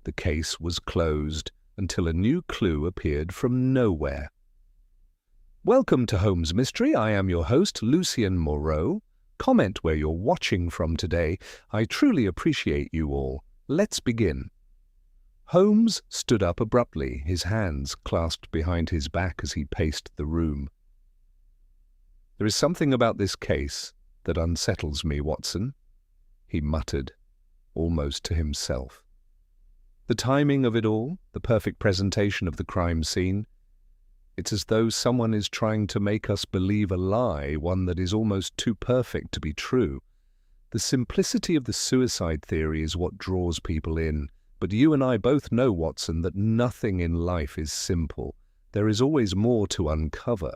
The case was closed until a new clue appeared from nowhere. Welcome to Holmes Mystery. I am your host, Lucien Moreau. Comment where you're watching from today. I truly appreciate you all. Let's begin. Holmes stood up abruptly, his hands clasped behind his back as he paced the room. There is something about this case that unsettles me, Watson, he muttered, almost to himself. The timing of it all, the perfect presentation of the crime scene, it's as though someone is trying to make us believe a lie, one that is almost too perfect to be true. The simplicity of the suicide theory is what draws people in, but you and I both know, Watson, that nothing in life is simple. There is always more to uncover.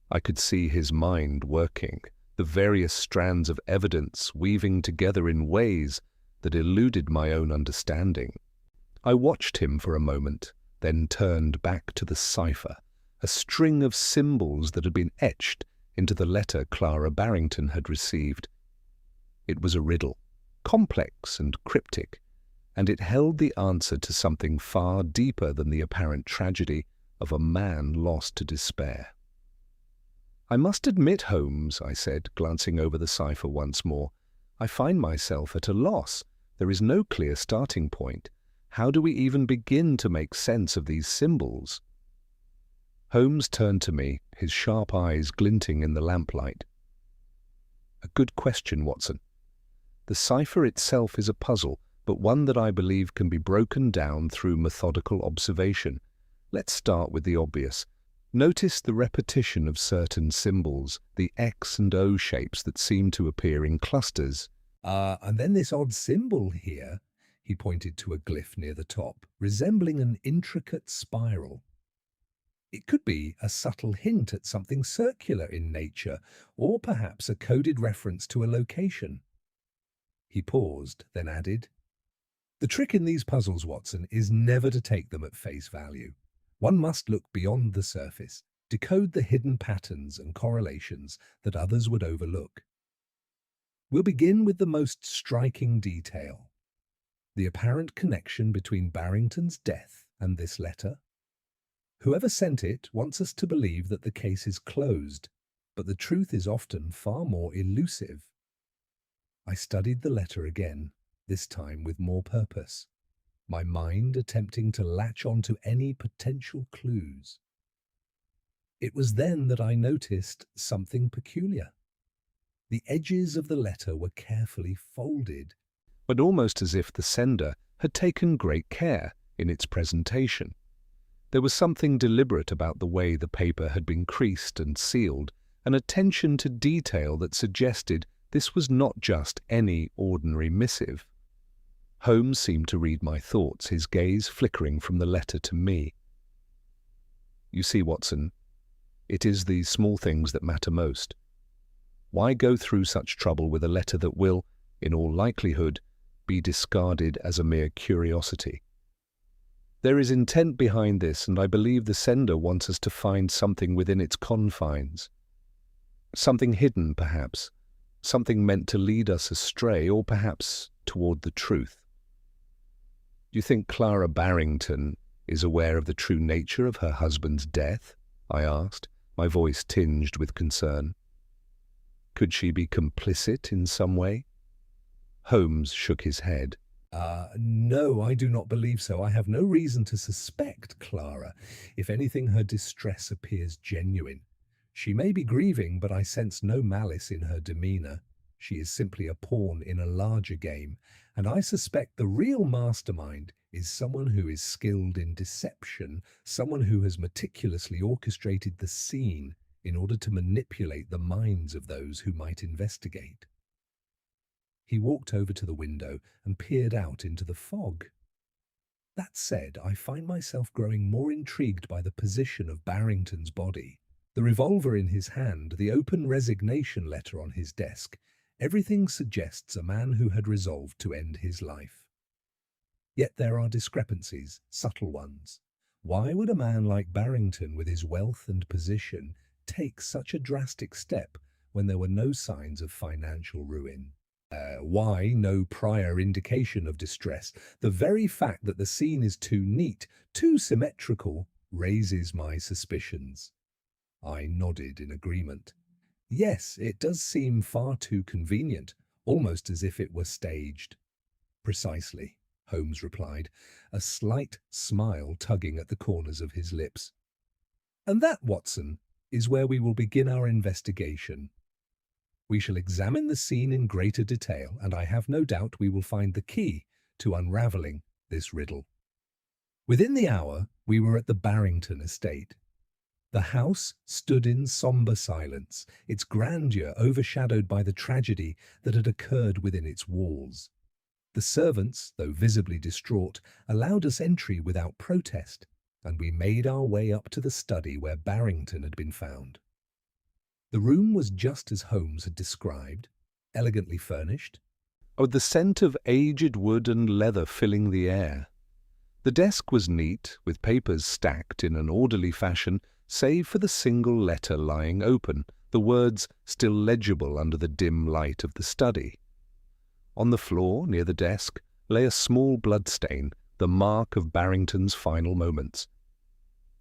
I could see his mind working, the various strands of evidence weaving together in ways that eluded my own understanding. I watched him for a moment, then turned back to the cipher, a string of symbols that had been etched into the letter Clara Barrington had received. It was a riddle, complex and cryptic, and it held the answer to something far deeper than the apparent tragedy of a man lost to despair. "I must admit, Holmes," I said, glancing over the cipher once more, "I find myself at a loss. There is no clear starting point. How do we even begin to make sense of these symbols?" Holmes turned to me, his sharp eyes glinting in the lamplight. "A good question, Watson. The cipher itself is a puzzle, but one that I believe can be broken down through methodical observation. Let's start with the obvious. Notice the repetition of certain symbols, the X and O shapes that seem to appear in clusters. And then this odd symbol here," he pointed to a glyph near the top, resembling an intricate spiral. "It could be a subtle hint at something circular in nature, or perhaps a coded reference to a location." He paused, then added, "The trick in these puzzles, Watson, is never to take them at face value. One must look beyond the surface, decode the hidden patterns and correlations that others would overlook. We'll begin with the most striking detail, the apparent connection between Barrington's death and this letter. Whoever sent it wants us to believe that the case is closed, but the truth is often far more elusive." I studied the letter again, this time with more purpose, my mind attempting to latch onto any potential clues. It was then that I noticed something peculiar. The edges of the letter were carefully folded, but almost as if the sender had taken great care in its presentation. There was something deliberate about the way the paper had been creased and sealed, an attention to detail that suggested this was not just any ordinary missive. Holmes seemed to read my thoughts, his gaze flickering from the letter to me. "You see, Watson, it is these small things that matter most. Why go through such trouble with a letter that will, in all likelihood, be discarded as a mere curiosity? There is intent behind this, and I believe the sender wants us to find something within its confines. Something hidden, perhaps, something meant to lead us astray, or perhaps toward the truth." "Do you think Clara Barrington is aware of the true nature of her husband's death?" I asked, my voice tinged with concern. "Could she be complicit in some way?" Holmes shook his head. No, I do not believe so. I have no reason to suspect Clara. If anything, her distress appears genuine. She may be grieving, but I sense no malice in her demeanor. She is simply a pawn in a larger game, and I suspect the real mastermind is someone who is skilled in deception, someone who has meticulously orchestrated the scene in order to manipulate the minds of those who might investigate." He walked over to the window and peered out into the fog. "That said, I find myself growing more intrigued by the position of Barrington's body. The revolver in his hand, the open resignation letter on his desk, everything suggests a man who had resolved to end his life. Yet there are discrepancies, subtle ones. Why would a man like Barrington, with his wealth and position, take such a drastic step when there were no signs of financial ruin? Why no prior indication of distress? The very fact that the scene is too neat, too symmetrical, raises my suspicions. I nodded in agreement. Yes, it does seem far too convenient, almost as if it were staged. Precisely, Holmes replied, a slight smile tugging at the corners of his lips. And that, Watson, is where we will begin our investigation. We shall examine the scene in greater detail, and I have no doubt we will find the key to unravelling this riddle. Within the hour, we were at the Barrington estate. The house stood in sombre silence, its grandeur overshadowed by the tragedy that had occurred within its walls. The servants, though visibly distraught, allowed us entry without protest, and we made our way up to the study where Barrington had been found. The room was just as Holmes had described, elegantly furnished. Oh, the scent of aged wood and leather filling the air. The desk was neat, with papers stacked in an orderly fashion, save for the single letter lying open, the words still legible under the dim light of the study. On the floor, near the desk, lay a small bloodstain, the mark of Barrington's final moments.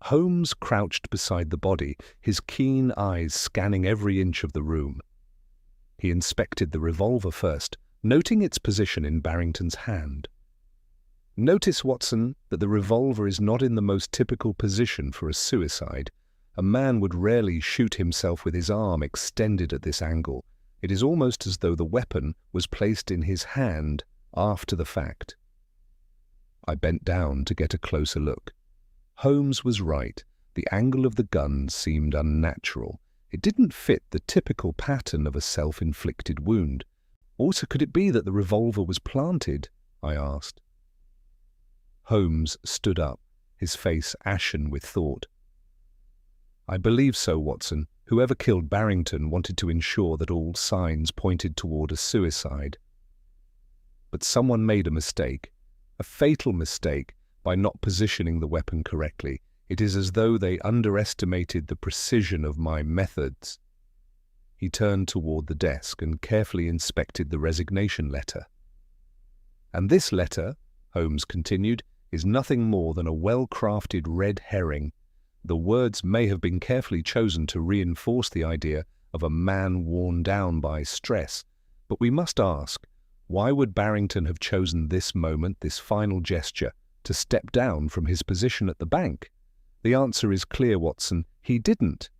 Holmes crouched beside the body, his keen eyes scanning every inch of the room. He inspected the revolver first, noting its position in Barrington's hand. Notice, Watson, that the revolver is not in the most typical position for a suicide. A man would rarely shoot himself with his arm extended at this angle. It is almost as though the weapon was placed in his hand after the fact. I bent down to get a closer look. Holmes was right. The angle of the gun seemed unnatural. It didn't fit the typical pattern of a self-inflicted wound. Also, could it be that the revolver was planted? I asked. Holmes stood up, his face ashen with thought. I believe so, Watson. Whoever killed Barrington wanted to ensure that all signs pointed toward a suicide. But someone made a mistake, a fatal mistake, by not positioning the weapon correctly. It is as though they underestimated the precision of my methods. He turned toward the desk and carefully inspected the resignation letter. And this letter, Holmes continued, is nothing more than a well-crafted red herring. The words may have been carefully chosen to reinforce the idea of a man worn down by stress, but we must ask, why would Barrington have chosen this moment, this final gesture, to step down from his position at the bank? The answer is clear, Watson. He didn't.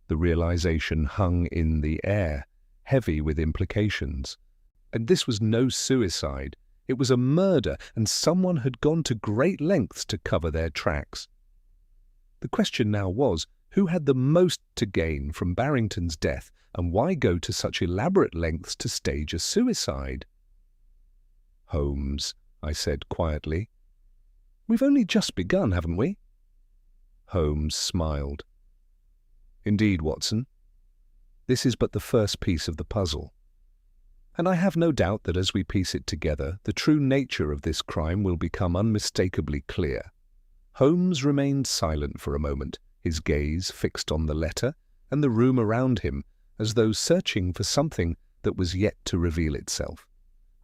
The realization hung in the air, heavy with implications. And this was no suicide. It was a murder, and someone had gone to great lengths to cover their tracks. The question now was, who had the most to gain from Barrington's death, and why go to such elaborate lengths to stage a suicide? Holmes, I said quietly. We've only just begun, haven't we? Holmes smiled. Indeed, Watson. This is but the first piece of the puzzle. And I have no doubt that as we piece it together, the true nature of this crime will become unmistakably clear. Holmes remained silent for a moment, his gaze fixed on the letter and the room around him, as though searching for something that was yet to reveal itself.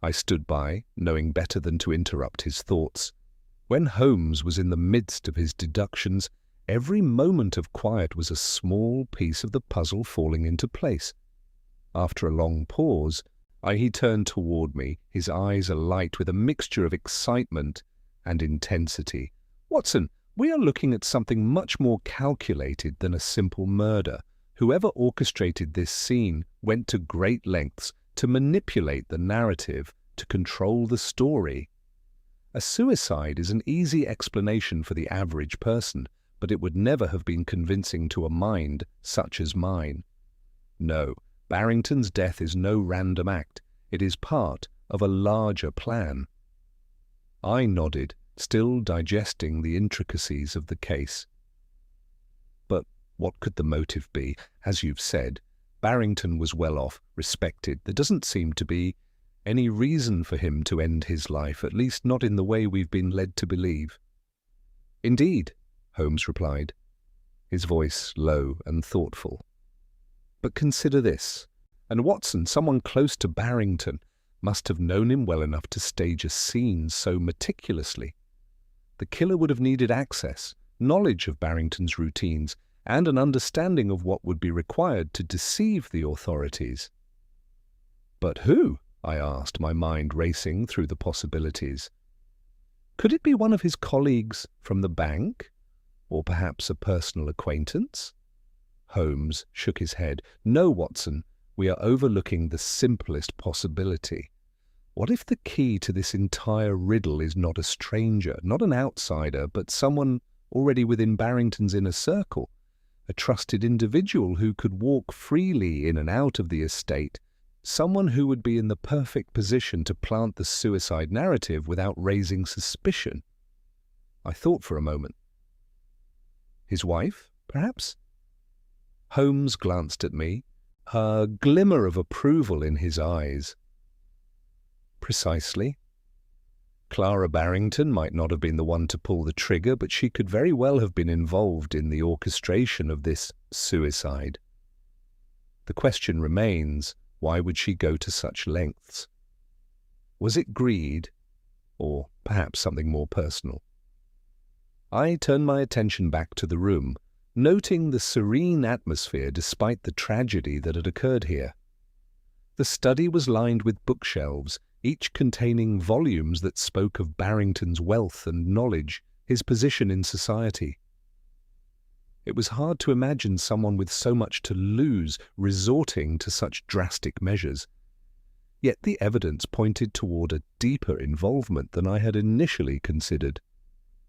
I stood by, knowing better than to interrupt his thoughts. When Holmes was in the midst of his deductions, every moment of quiet was a small piece of the puzzle falling into place. After a long pause, he turned toward me, his eyes alight with a mixture of excitement and intensity. Watson, we are looking at something much more calculated than a simple murder. Whoever orchestrated this scene went to great lengths to manipulate the narrative, to control the story. A suicide is an easy explanation for the average person, but it would never have been convincing to a mind such as mine. No, Barrington's death is no random act. It is part of a larger plan. I nodded, still digesting the intricacies of the case. But what could the motive be? As you've said, Barrington was well off, respected. There doesn't seem to be any reason for him to end his life, at least not in the way we've been led to believe. Indeed, Holmes replied, his voice low and thoughtful. But consider this. And Watson, someone close to Barrington, must have known him well enough to stage a scene so meticulously. The killer would have needed access, knowledge of Barrington's routines, and an understanding of what would be required to deceive the authorities. But who? I asked, my mind racing through the possibilities. Could it be one of his colleagues from the bank? Or perhaps a personal acquaintance? Holmes shook his head. No, Watson, we are overlooking the simplest possibility. What if the key to this entire riddle is not a stranger, not an outsider, but someone already within Barrington's inner circle, a trusted individual who could walk freely in and out of the estate, someone who would be in the perfect position to plant the suicide narrative without raising suspicion? I thought for a moment. His wife, perhaps? Holmes glanced at me, a glimmer of approval in his eyes. Precisely. Clara Barrington might not have been the one to pull the trigger, but she could very well have been involved in the orchestration of this suicide. The question remains, why would she go to such lengths? Was it greed, or perhaps something more personal? I turned my attention back to the room, noting the serene atmosphere despite the tragedy that had occurred here. The study was lined with bookshelves, each containing volumes that spoke of Barrington's wealth and knowledge, his position in society. It was hard to imagine someone with so much to lose resorting to such drastic measures. Yet the evidence pointed toward a deeper involvement than I had initially considered.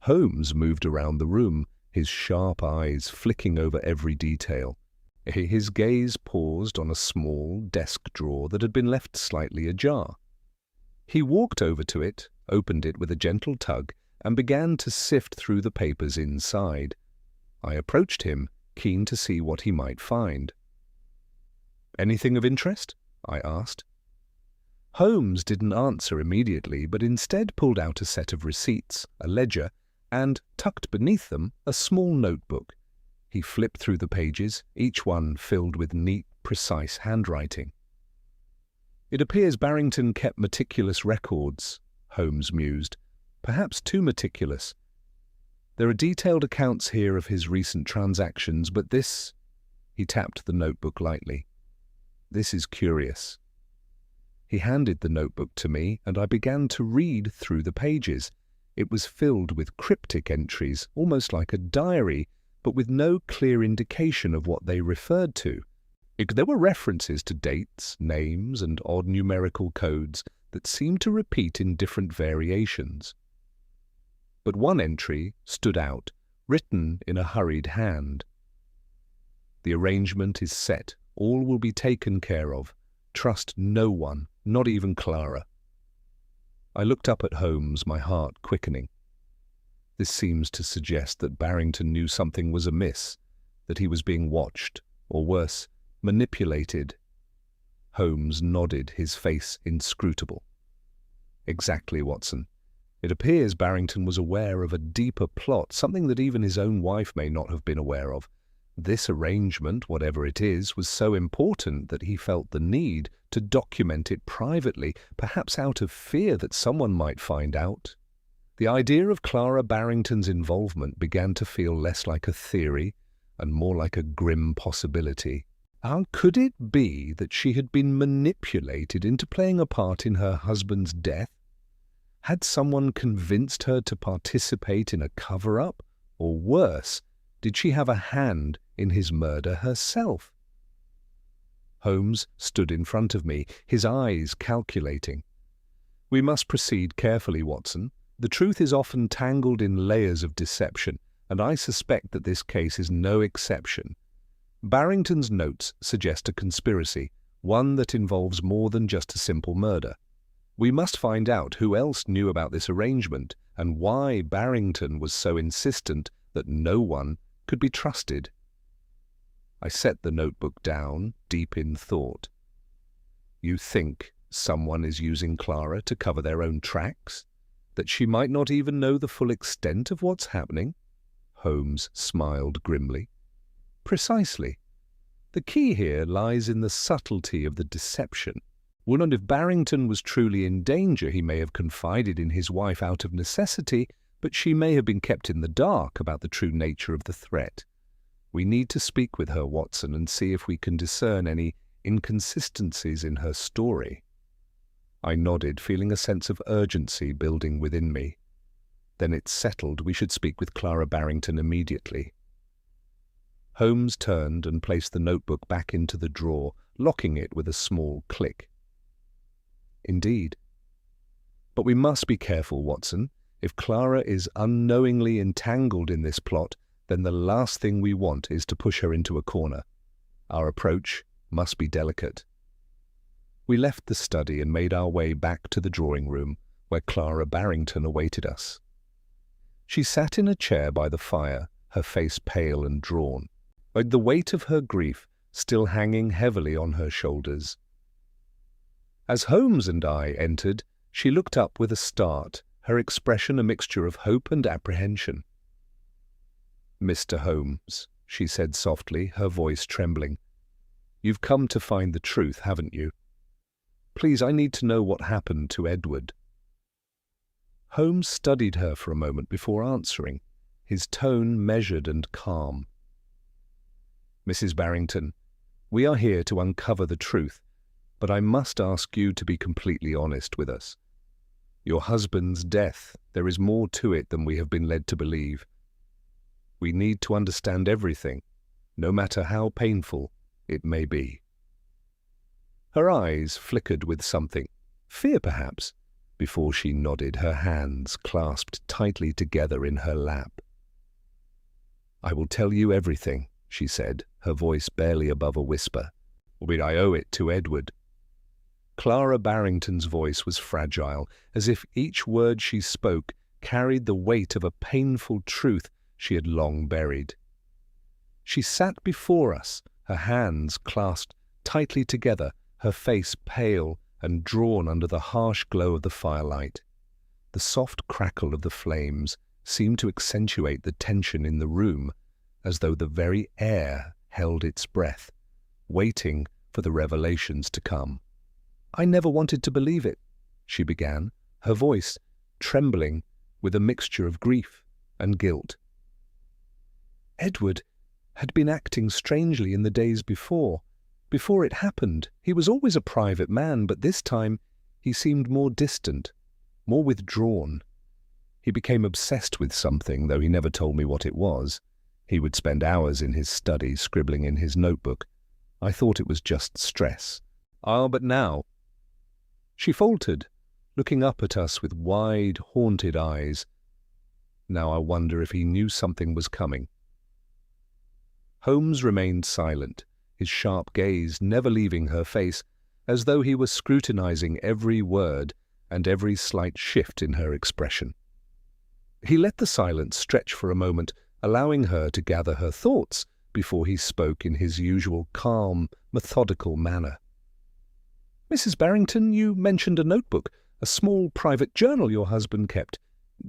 Holmes moved around the room, his sharp eyes flicking over every detail. His gaze paused on a small desk drawer that had been left slightly ajar. He walked over to it, opened it with a gentle tug, and began to sift through the papers inside. I approached him, keen to see what he might find. "Anything of interest?" I asked. Holmes didn't answer immediately, but instead pulled out a set of receipts, a ledger, and, tucked beneath them, a small notebook. He flipped through the pages, each one filled with neat, precise handwriting. "It appears Barrington kept meticulous records," Holmes mused, "perhaps too meticulous. There are detailed accounts here of his recent transactions, but this—" He tapped the notebook lightly. "This is curious." He handed the notebook to me, and I began to read through the pages. It was filled with cryptic entries, almost like a diary, but with no clear indication of what they referred to. There were references to dates, names, and odd numerical codes that seemed to repeat in different variations. But one entry stood out, written in a hurried hand. "The arrangement is set. All will be taken care of. Trust no one, not even Clara." I looked up at Holmes, my heart quickening. This seems to suggest that Barrington knew something was amiss, that he was being watched, or worse, manipulated. Holmes nodded, his face inscrutable. "Exactly, Watson. It appears Barrington was aware of a deeper plot, something that even his own wife may not have been aware of. This arrangement, whatever it is, was so important that he felt the need to document it privately, perhaps out of fear that someone might find out. The idea of Clara Barrington's involvement began to feel less like a theory and more like a grim possibility. How could it be that she had been manipulated into playing a part in her husband's death? Had someone convinced her to participate in a cover-up? Or worse, did she have a hand in his murder herself? Holmes stood in front of me, his eyes calculating. "We must proceed carefully, Watson. The truth is often tangled in layers of deception, and I suspect that this case is no exception. Barrington's notes suggest a conspiracy, one that involves more than just a simple murder. We must find out who else knew about this arrangement and why Barrington was so insistent that no one could be trusted." I set the notebook down, deep in thought. "You think someone is using Clara to cover their own tracks? That she might not even know the full extent of what's happening?" Holmes smiled grimly. "Precisely. The key here lies in the subtlety of the deception. Well, and if Barrington was truly in danger, he may have confided in his wife out of necessity, but she may have been kept in the dark about the true nature of the threat. We need to speak with her, Watson, and see if we can discern any inconsistencies in her story. I nodded, feeling a sense of urgency building within me. Then it's settled. We should speak with Clara Barrington immediately. Holmes turned and placed the notebook back into the drawer, locking it with a small click. Indeed. But we must be careful, Watson. If Clara is unknowingly entangled in this plot, then the last thing we want is to push her into a corner. Our approach must be delicate. We left the study and made our way back to the drawing room, where Clara Barrington awaited us. She sat in a chair by the fire, her face pale and drawn, with the weight of her grief still hanging heavily on her shoulders. As Holmes and I entered, she looked up with a start, her expression a mixture of hope and apprehension. "Mr. Holmes," she said softly, her voice trembling, "you've come to find the truth, haven't you? Please, I need to know what happened to Edward." Holmes studied her for a moment before answering, his tone measured and calm. "Mrs. Barrington, we are here to uncover the truth, but I must ask you to be completely honest with us. Your husband's death, there is more to it than we have been led to believe. We need to understand everything, no matter how painful it may be." Her eyes flickered with something, fear perhaps, before she nodded, her hands clasped tightly together in her lap. "I will tell you everything," she said, her voice barely above a whisper, "but I owe it to Edward." Clara Barrington's voice was fragile, as if each word she spoke carried the weight of a painful truth she had long buried. She sat before us, her hands clasped tightly together, her face pale and drawn under the harsh glow of the firelight. The soft crackle of the flames seemed to accentuate the tension in the room, as though the very air held its breath, waiting for the revelations to come. "I never wanted to believe it," she began, her voice trembling with a mixture of grief and guilt. "Edward had been acting strangely in the days before it happened. He was always a private man, but this time he seemed more distant, more withdrawn. He became obsessed with something, though he never told me what it was. He would spend hours in his study, scribbling in his notebook. I thought it was just stress. But now—" She faltered, looking up at us with wide, haunted eyes. "Now I wonder if he knew something was coming." Holmes remained silent, his sharp gaze never leaving her face, as though he were scrutinizing every word and every slight shift in her expression. He let the silence stretch for a moment, allowing her to gather her thoughts before he spoke in his usual calm, methodical manner. "Mrs. Barrington, you mentioned a notebook, a small private journal your husband kept.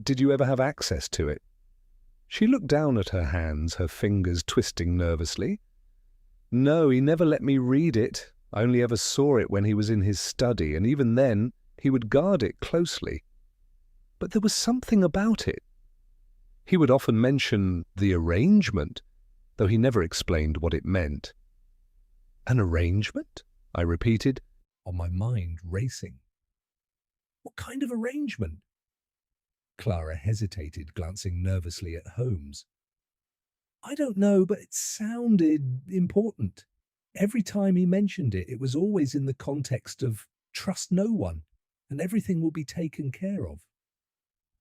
Did you ever have access to it?" She looked down at her hands, her fingers twisting nervously. "No, he never let me read it. I only ever saw it when he was in his study, and even then he would guard it closely. But there was something about it. He would often mention the arrangement, though he never explained what it meant." "An arrangement?" I repeated, on my mind racing. "What kind of arrangement?" Clara hesitated, glancing nervously at Holmes. "I don't know, but it sounded important. Every time he mentioned it, it was always in the context of trust no one, and everything will be taken care of.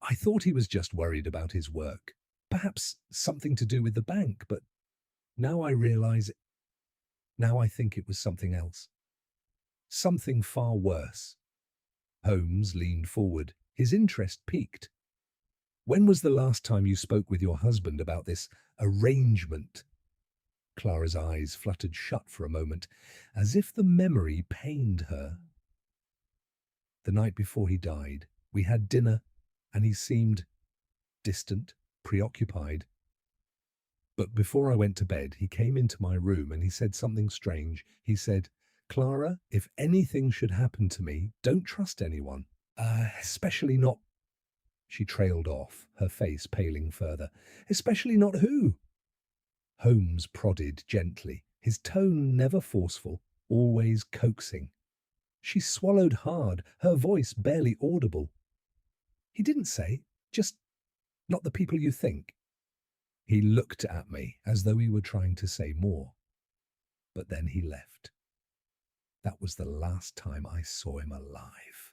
I thought he was just worried about his work, perhaps something to do with the bank, but now I realize it. Now I think it was something else. Something far worse." Holmes leaned forward, his interest piqued. "When was the last time you spoke with your husband about this arrangement?" Clara's eyes fluttered shut for a moment, as if the memory pained her. "The night before he died, we had dinner, and he seemed distant, preoccupied. But before I went to bed, he came into my room and he said something strange. He said, Clara, if anything should happen to me, don't trust anyone. Especially not. She trailed off, her face paling further. Especially not who? Holmes prodded gently, his tone never forceful, always coaxing. She swallowed hard, her voice barely audible. He didn't say, just not the people you think. He looked at me as though he were trying to say more. But then he left. That was the last time I saw him alive.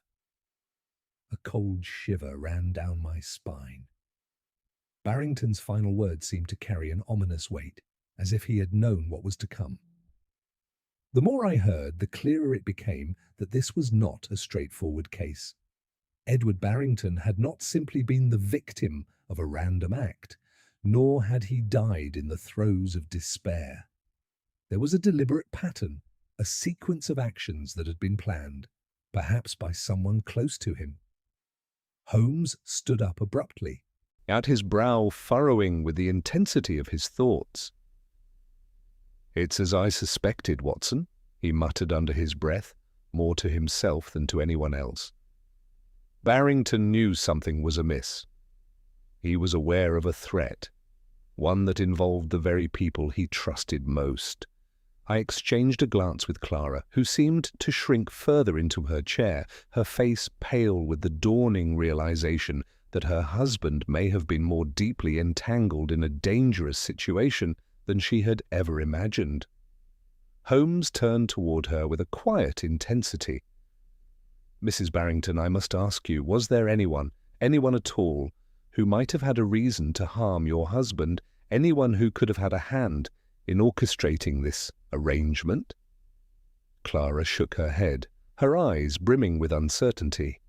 A cold shiver ran down my spine. Barrington's final words seemed to carry an ominous weight, as if he had known what was to come. The more I heard, the clearer it became that this was not a straightforward case. Edward Barrington had not simply been the victim of a random act, nor had he died in the throes of despair. There was a deliberate pattern, a sequence of actions that had been planned, perhaps by someone close to him. Holmes stood up abruptly, at his brow furrowing with the intensity of his thoughts. "It's as I suspected, Watson," he muttered under his breath, more to himself than to anyone else. Barrington knew something was amiss. He was aware of a threat, one that involved the very people he trusted most. I exchanged a glance with Clara, who seemed to shrink further into her chair, her face pale with the dawning realization that her husband may have been more deeply entangled in a dangerous situation than she had ever imagined. Holmes turned toward her with a quiet intensity. "Mrs. Barrington, I must ask you, was there anyone at all, who might have had a reason to harm your husband, anyone who could have had a hand in orchestrating this arrangement?" Clara shook her head, her eyes brimming with uncertainty.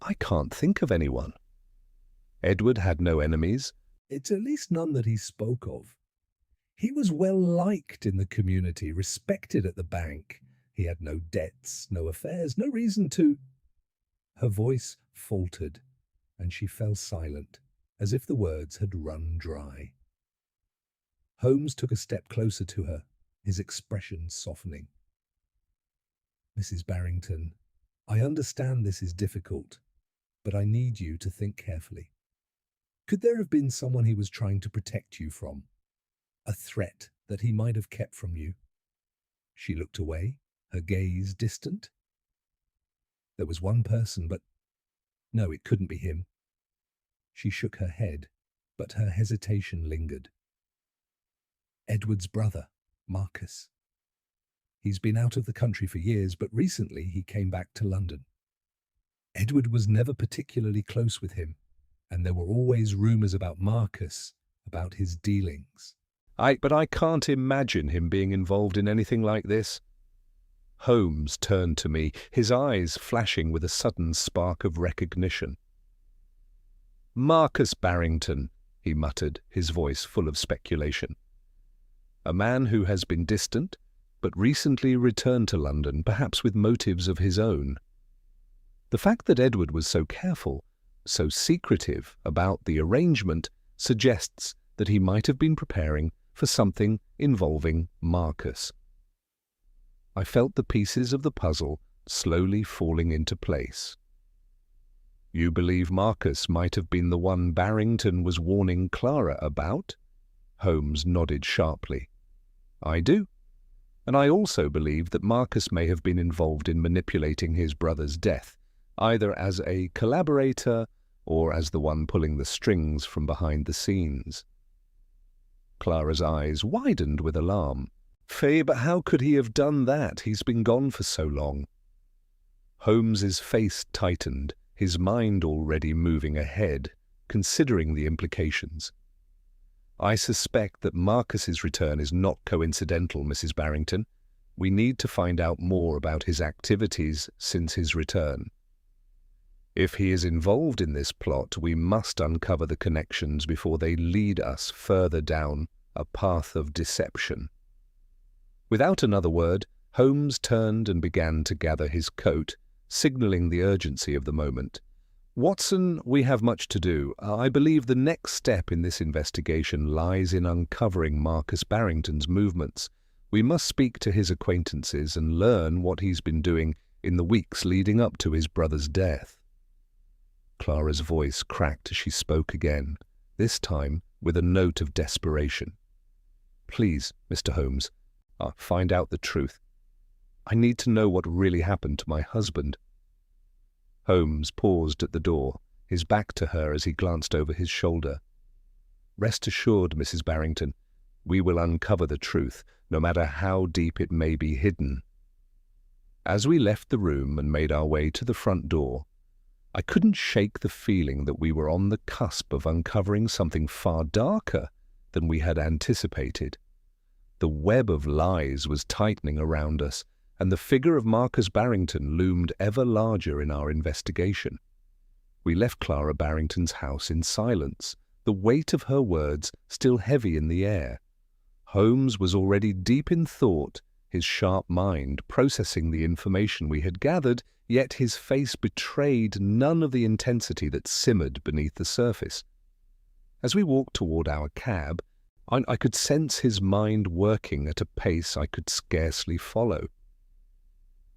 "I can't think of anyone." Edward had no enemies. It's at least none that he spoke of. He was well liked in the community, respected at the bank. He had no debts, no affairs, no reason to... Her voice faltered, and she fell silent, as if the words had run dry. Holmes took a step closer to her, his expression softening. "Mrs. Barrington, I understand this is difficult, but I need you to think carefully. Could there have been someone he was trying to protect you from? A threat that he might have kept from you?" She looked away, her gaze distant. "There was one person, but no, it couldn't be him." She shook her head, but her hesitation lingered. "Edward's brother, Marcus. He's been out of the country for years, but recently he came back to London. Edward was never particularly close with him, and there were always rumors about Marcus, about his dealings." But I can't imagine him being involved in anything like this." Holmes turned to me, his eyes flashing with a sudden spark of recognition. "Marcus Barrington," he muttered, his voice full of speculation. "A man who has been distant, but recently returned to London, perhaps with motives of his own. The fact that Edward was so careful, so secretive about the arrangement, suggests that he might have been preparing for something involving Marcus." I felt the pieces of the puzzle slowly falling into place. "You believe Marcus might have been the one Barrington was warning Clara about?" Holmes nodded sharply. "I do. And I also believe that Marcus may have been involved in manipulating his brother's death, either as a collaborator or as the one pulling the strings from behind the scenes." Clara's eyes widened with alarm. "Faye, but how could he have done that? He's been gone for so long." Holmes's face tightened, his mind already moving ahead, considering the implications. "I suspect that Marcus's return is not coincidental, Mrs. Barrington. We need to find out more about his activities since his return. If he is involved in this plot, we must uncover the connections before they lead us further down a path of deception." Without another word, Holmes turned and began to gather his coat, signaling the urgency of the moment. "Watson, we have much to do. I believe the next step in this investigation lies in uncovering Marcus Barrington's movements. We must speak to his acquaintances and learn what he's been doing in the weeks leading up to his brother's death." Clara's voice cracked as she spoke again, this time with a note of desperation. "Please, Mr. Holmes, find out the truth. I need to know what really happened to my husband." Holmes paused at the door, his back to her as he glanced over his shoulder. "Rest assured, Mrs. Barrington, we will uncover the truth, no matter how deep it may be hidden." As we left the room and made our way to the front door, I couldn't shake the feeling that we were on the cusp of uncovering something far darker than we had anticipated. The web of lies was tightening around us, and the figure of Marcus Barrington loomed ever larger in our investigation. We left Clara Barrington's house in silence, the weight of her words still heavy in the air. Holmes was already deep in thought, his sharp mind processing the information we had gathered, yet his face betrayed none of the intensity that simmered beneath the surface. As we walked toward our cab, I could sense his mind working at a pace I could scarcely follow.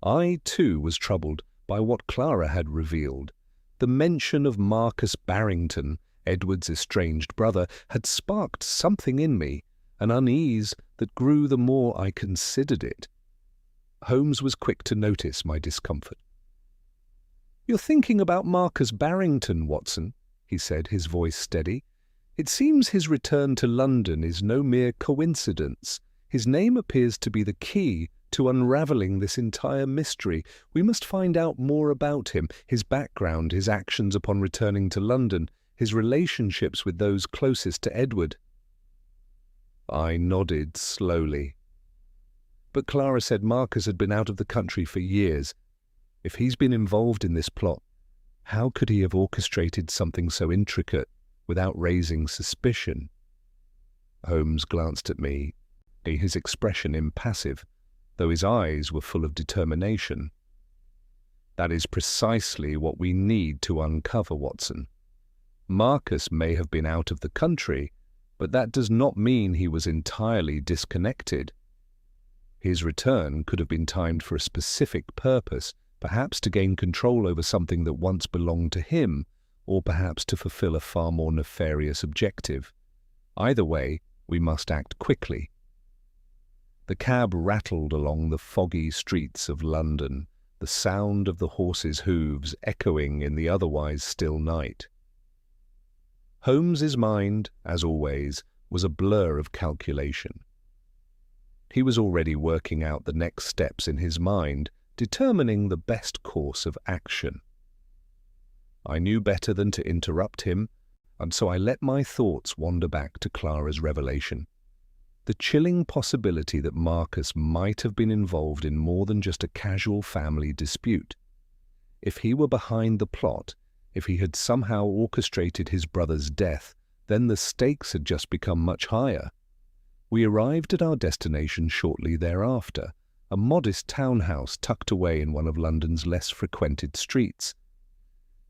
I, too, was troubled by what Clara had revealed. The mention of Marcus Barrington, Edward's estranged brother, had sparked something in me, an unease that grew the more I considered it. Holmes was quick to notice my discomfort. "You're thinking about Marcus Barrington, Watson," he said, his voice steady. "It seems his return to London is no mere coincidence. His name appears to be the key to unravelling this entire mystery. We must find out more about him, his background, his actions upon returning to London, his relationships with those closest to Edward." I nodded slowly. "But Clara said Marcus had been out of the country for years. If he's been involved in this plot, how could he have orchestrated something so intricate without raising suspicion?" Holmes glanced at me, his expression impassive, though his eyes were full of determination. "That is precisely what we need to uncover, Watson. Marcus may have been out of the country, but that does not mean he was entirely disconnected. His return could have been timed for a specific purpose, perhaps to gain control over something that once belonged to him, or perhaps to fulfill a far more nefarious objective. Either way, we must act quickly." The cab rattled along the foggy streets of London, the sound of the horses' hooves echoing in the otherwise still night. Holmes's mind, as always, was a blur of calculation. He was already working out the next steps in his mind, determining the best course of action. I knew better than to interrupt him, and so I let my thoughts wander back to Clara's revelation. The chilling possibility that Marcus might have been involved in more than just a casual family dispute. If he were behind the plot, if he had somehow orchestrated his brother's death, then the stakes had just become much higher. We arrived at our destination shortly thereafter, a modest townhouse tucked away in one of London's less frequented streets.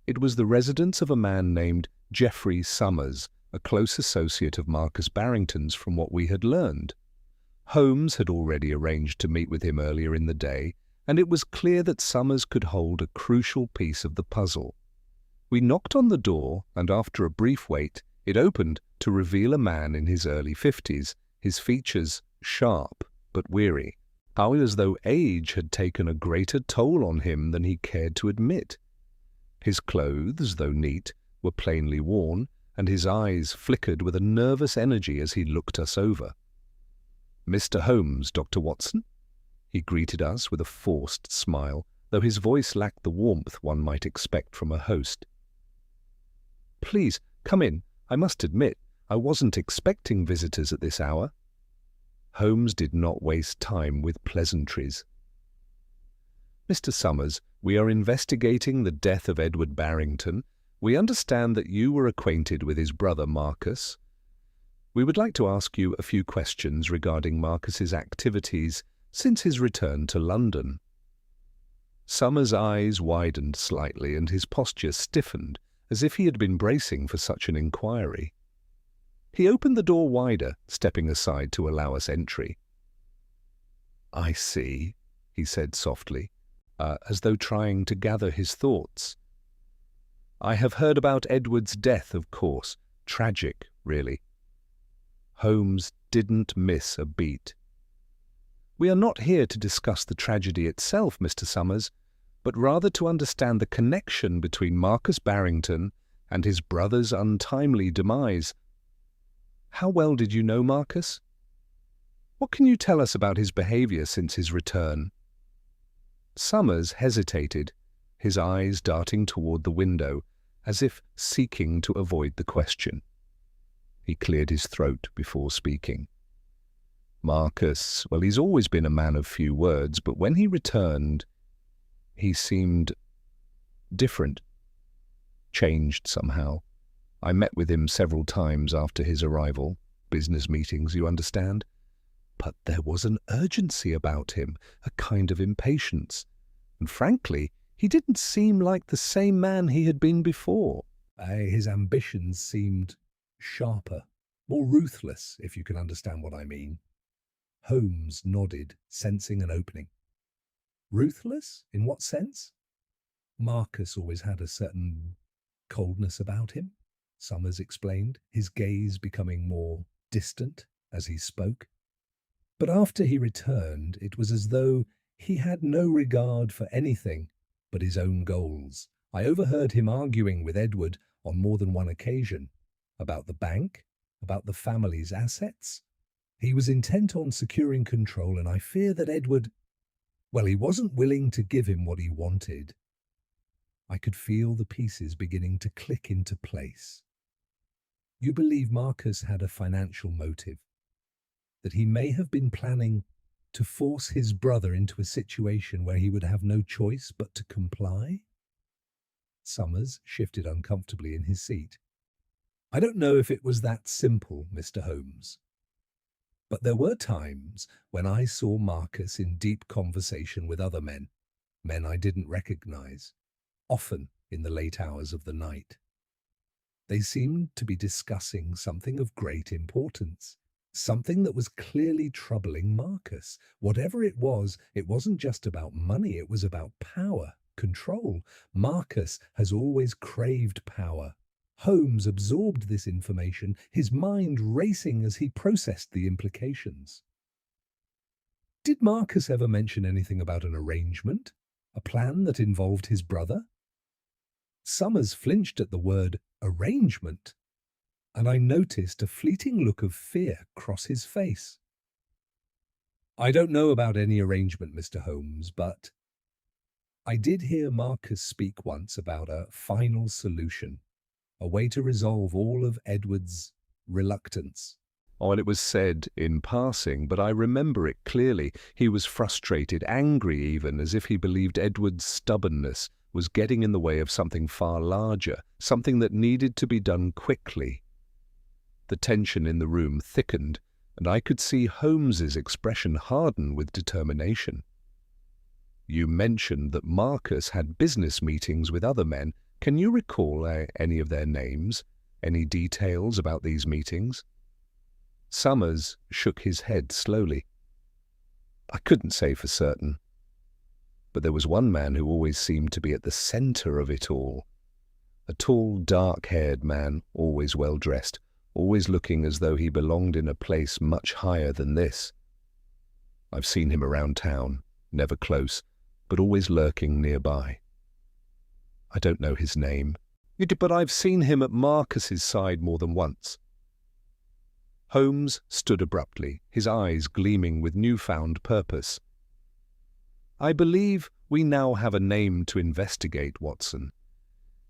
It was the residence of a man named Geoffrey Summers, a close associate of Marcus Barrington's from what we had learned. Holmes had already arranged to meet with him earlier in the day, and it was clear that Summers could hold a crucial piece of the puzzle. We knocked on the door, and after a brief wait, it opened to reveal a man in his early 50s, his features sharp but weary, how as though age had taken a greater toll on him than he cared to admit. His clothes, though neat, were plainly worn, and his eyes flickered with a nervous energy as he looked us over. "Mr. Holmes, Dr. Watson?" He greeted us with a forced smile, though his voice lacked the warmth one might expect from a host. "Please, come in. I must admit, I wasn't expecting visitors at this hour." Holmes did not waste time with pleasantries. "Mr. Summers, we are investigating the death of Edward Barrington. We understand that you were acquainted with his brother Marcus. We would like to ask you a few questions regarding Marcus's activities since his return to London." Summers' eyes widened slightly and his posture stiffened, as if he had been bracing for such an inquiry. He opened the door wider, stepping aside to allow us entry. "I see," he said softly, as though trying to gather his thoughts. "I have heard about Edward's death, of course. Tragic, really." Holmes didn't miss a beat. "We are not here to discuss the tragedy itself, Mr. Summers, but rather to understand the connection between Marcus Barrington and his brother's untimely demise. How well did you know Marcus? What can you tell us about his behavior since his return?" Summers hesitated, his eyes darting toward the window, as if seeking to avoid the question. He cleared his throat before speaking. "Marcus, well, he's always been a man of few words, but when he returned, he seemed different, changed somehow. I met with him several times after his arrival, business meetings, you understand. But there was an urgency about him, a kind of impatience. And frankly, he didn't seem like the same man he had been before. His ambitions seemed sharper, more ruthless, if you can understand what I mean." Holmes nodded, sensing an opening. "Ruthless? In what sense?" "Marcus always had a certain coldness about him," Summers explained, his gaze becoming more distant as he spoke. "But after he returned, it was as though he had no regard for anything but his own goals. I overheard him arguing with Edward on more than one occasion about the bank, about the family's assets. He was intent on securing control, and I fear that Edward, well, he wasn't willing to give him what he wanted." I could feel the pieces beginning to click into place. "You believe Marcus had a financial motive? That he may have been planning to force his brother into a situation where he would have no choice but to comply?" Summers shifted uncomfortably in his seat. "I don't know if it was that simple, Mr. Holmes. But there were times when I saw Marcus in deep conversation with other men I didn't recognize, often in the late hours of the night. They seemed to be discussing something of great importance, something that was clearly troubling Marcus. Whatever it wasn't just about money, it was about power, control. Marcus has always craved power. Holmes absorbed this information, his mind racing as he processed the implications. Did Marcus ever mention anything about an arrangement, a plan that involved his brother?" Summers flinched at the word arrangement, and I noticed a fleeting look of fear cross his face. "I don't know about any arrangement, Mr. Holmes, but I did hear Marcus speak once about a final solution, a way to resolve all of Edward's reluctance." "Oh, and it was said in passing, but I remember it clearly. He was frustrated, angry even, as if he believed Edward's stubbornness was getting in the way of something far larger, something that needed to be done quickly." The tension in the room thickened, and I could see Holmes's expression harden with determination. "You mentioned that Marcus had business meetings with other men. Can you recall any of their names? Any details about these meetings?" Summers shook his head slowly. "I couldn't say for certain. But there was one man who always seemed to be at the center of it all. A tall, dark-haired man, always well-dressed, always looking as though he belonged in a place much higher than this. I've seen him around town, never close, but always lurking nearby. I don't know his name, but I've seen him at Marcus's side more than once." Holmes stood abruptly, his eyes gleaming with newfound purpose. "I believe we now have a name to investigate, Watson.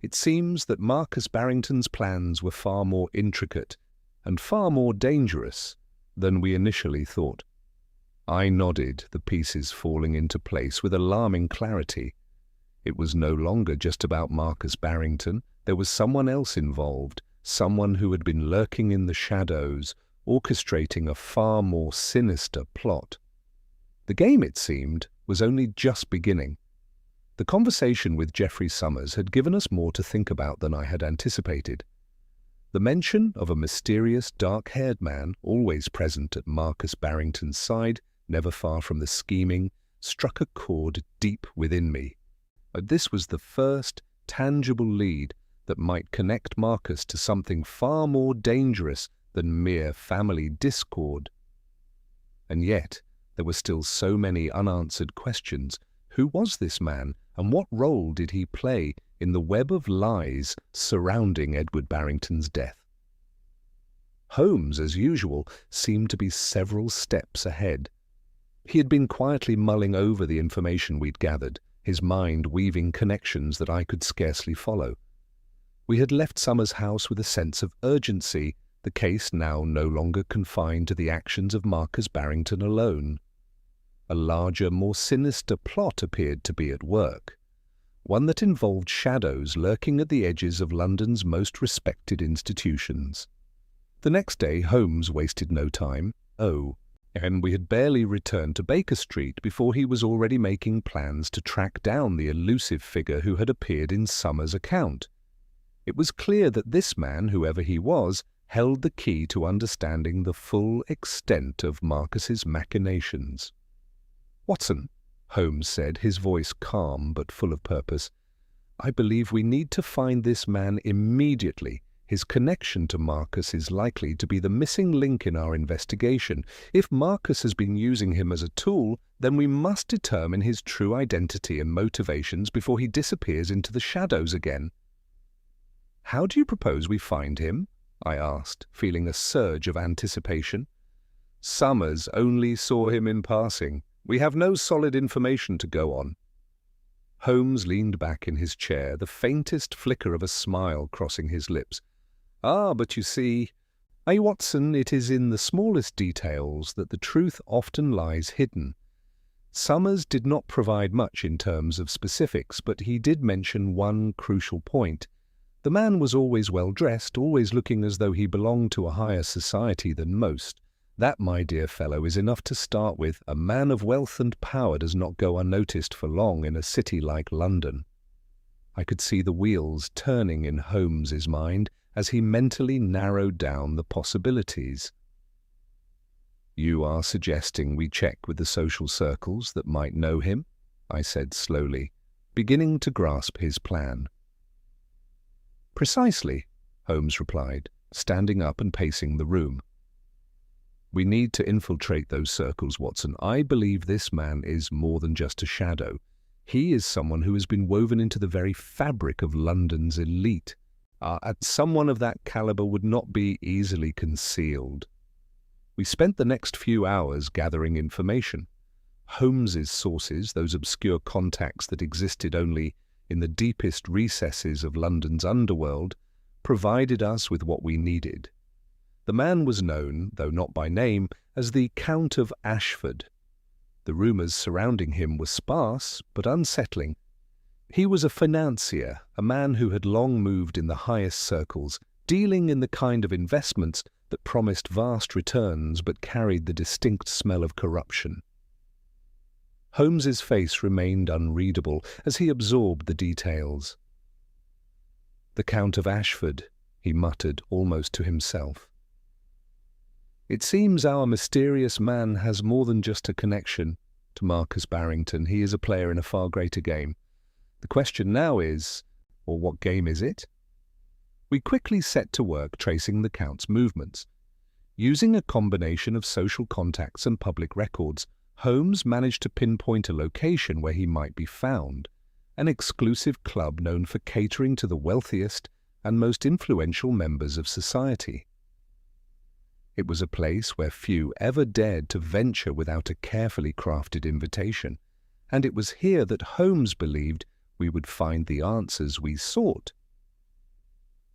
It seems that Marcus Barrington's plans were far more intricate and far more dangerous than we initially thought." I nodded, the pieces falling into place with alarming clarity. It was no longer just about Marcus Barrington. There was someone else involved, someone who had been lurking in the shadows, orchestrating a far more sinister plot. The game, it seemed, was only just beginning. The conversation with Geoffrey Summers had given us more to think about than I had anticipated. The mention of a mysterious, dark-haired man always present at Marcus Barrington's side never far from the scheming, struck a chord deep within me. This was the first tangible lead that might connect Marcus to something far more dangerous than mere family discord. And yet, there were still so many unanswered questions. Who was this man, and what role did he play in the web of lies surrounding Edward Barrington's death? Holmes, as usual, seemed to be several steps ahead. He had been quietly mulling over the information we'd gathered, his mind weaving connections that I could scarcely follow. We had left Summers' house with a sense of urgency, the case now no longer confined to the actions of Marcus Barrington alone. A larger, more sinister plot appeared to be at work, one that involved shadows lurking at the edges of London's most respected institutions. The next day Holmes wasted no time, and we had barely returned to Baker Street before he was already making plans to track down the elusive figure who had appeared in Summers' account. It was clear that this man, whoever he was, held the key to understanding the full extent of Marcus's machinations. "Watson," Holmes said, his voice calm but full of purpose, "I believe we need to find this man immediately. His connection to Marcus is likely to be the missing link in our investigation. If Marcus has been using him as a tool, then we must determine his true identity and motivations before he disappears into the shadows again." "How do you propose we find him?" I asked, feeling a surge of anticipation. "Summers only saw him in passing. We have no solid information to go on." Holmes leaned back in his chair, the faintest flicker of a smile crossing his lips. But you see, Watson, it is in the smallest details that the truth often lies hidden. Summers did not provide much in terms of specifics, but he did mention one crucial point. The man was always well dressed, always looking as though he belonged to a higher society than most. That, my dear fellow, is enough to start with. A man of wealth and power does not go unnoticed for long in a city like London. I could see the wheels turning in Holmes's mind as he mentally narrowed down the possibilities. "You are suggesting we check with the social circles that might know him?" I said slowly, beginning to grasp his plan. "Precisely," Holmes replied, standing up and pacing the room. "We need to infiltrate those circles, Watson. I believe this man is more than just a shadow. He is someone who has been woven into the very fabric of London's elite. Someone of that caliber would not be easily concealed." We spent the next few hours gathering information. Holmes's sources, those obscure contacts that existed only in the deepest recesses of London's underworld, provided us with what we needed. The man was known, though not by name, as the Count of Ashford. The rumours surrounding him were sparse but unsettling. He was a financier, a man who had long moved in the highest circles, dealing in the kind of investments that promised vast returns but carried the distinct smell of corruption. Holmes's face remained unreadable as he absorbed the details. "The Count of Ashford," he muttered almost to himself. "It seems our mysterious man has more than just a connection to Marcus Barrington. He is a player in a far greater game. The question now is, or what game is it?" We quickly set to work tracing the Count's movements. Using a combination of social contacts and public records, Holmes managed to pinpoint a location where he might be found, an exclusive club known for catering to the wealthiest and most influential members of society. It was a place where few ever dared to venture without a carefully crafted invitation, and it was here that Holmes believed we would find the answers we sought.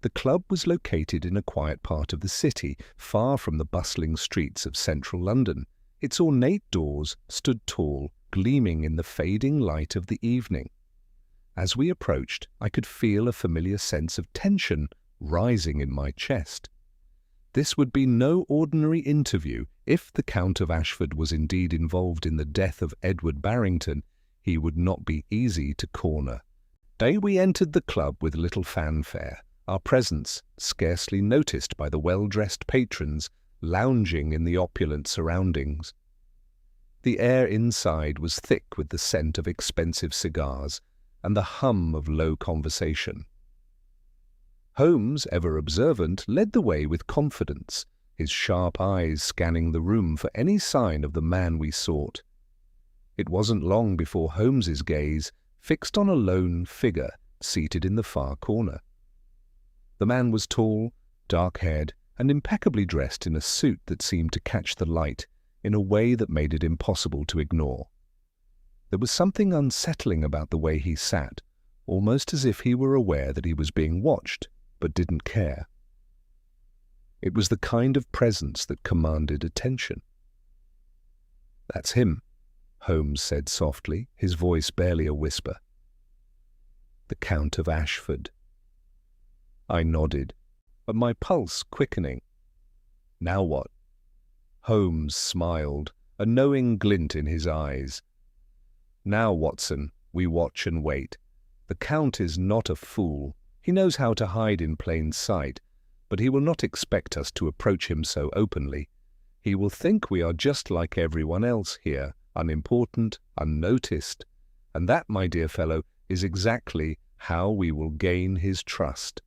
The club was located in a quiet part of the city, far from the bustling streets of central London. Its ornate doors stood tall, gleaming in the fading light of the evening. As we approached, I could feel a familiar sense of tension rising in my chest. This would be no ordinary interview. If the Count of Ashford was indeed involved in the death of Edward Barrington, he would not be easy to corner. Day we entered the club with little fanfare, our presence scarcely noticed by the well-dressed patrons lounging in the opulent surroundings. The air inside was thick with the scent of expensive cigars and the hum of low conversation. Holmes, ever observant, led the way with confidence, his sharp eyes scanning the room for any sign of the man we sought. It wasn't long before Holmes's gaze fixed on a lone figure seated in the far corner. The man was tall, dark-haired, and impeccably dressed in a suit that seemed to catch the light in a way that made it impossible to ignore. There was something unsettling about the way he sat, almost as if he were aware that he was being watched, but didn't care. It was the kind of presence that commanded attention. "That's him," Holmes said softly, his voice barely a whisper. "The Count of Ashford." I nodded, but my pulse quickening. "Now what?" Holmes smiled, a knowing glint in his eyes. "Now, Watson, we watch and wait. The Count is not a fool. He knows how to hide in plain sight, but he will not expect us to approach him so openly. He will think we are just like everyone else here, unimportant, unnoticed. And that, my dear fellow, is exactly how we will gain his trust."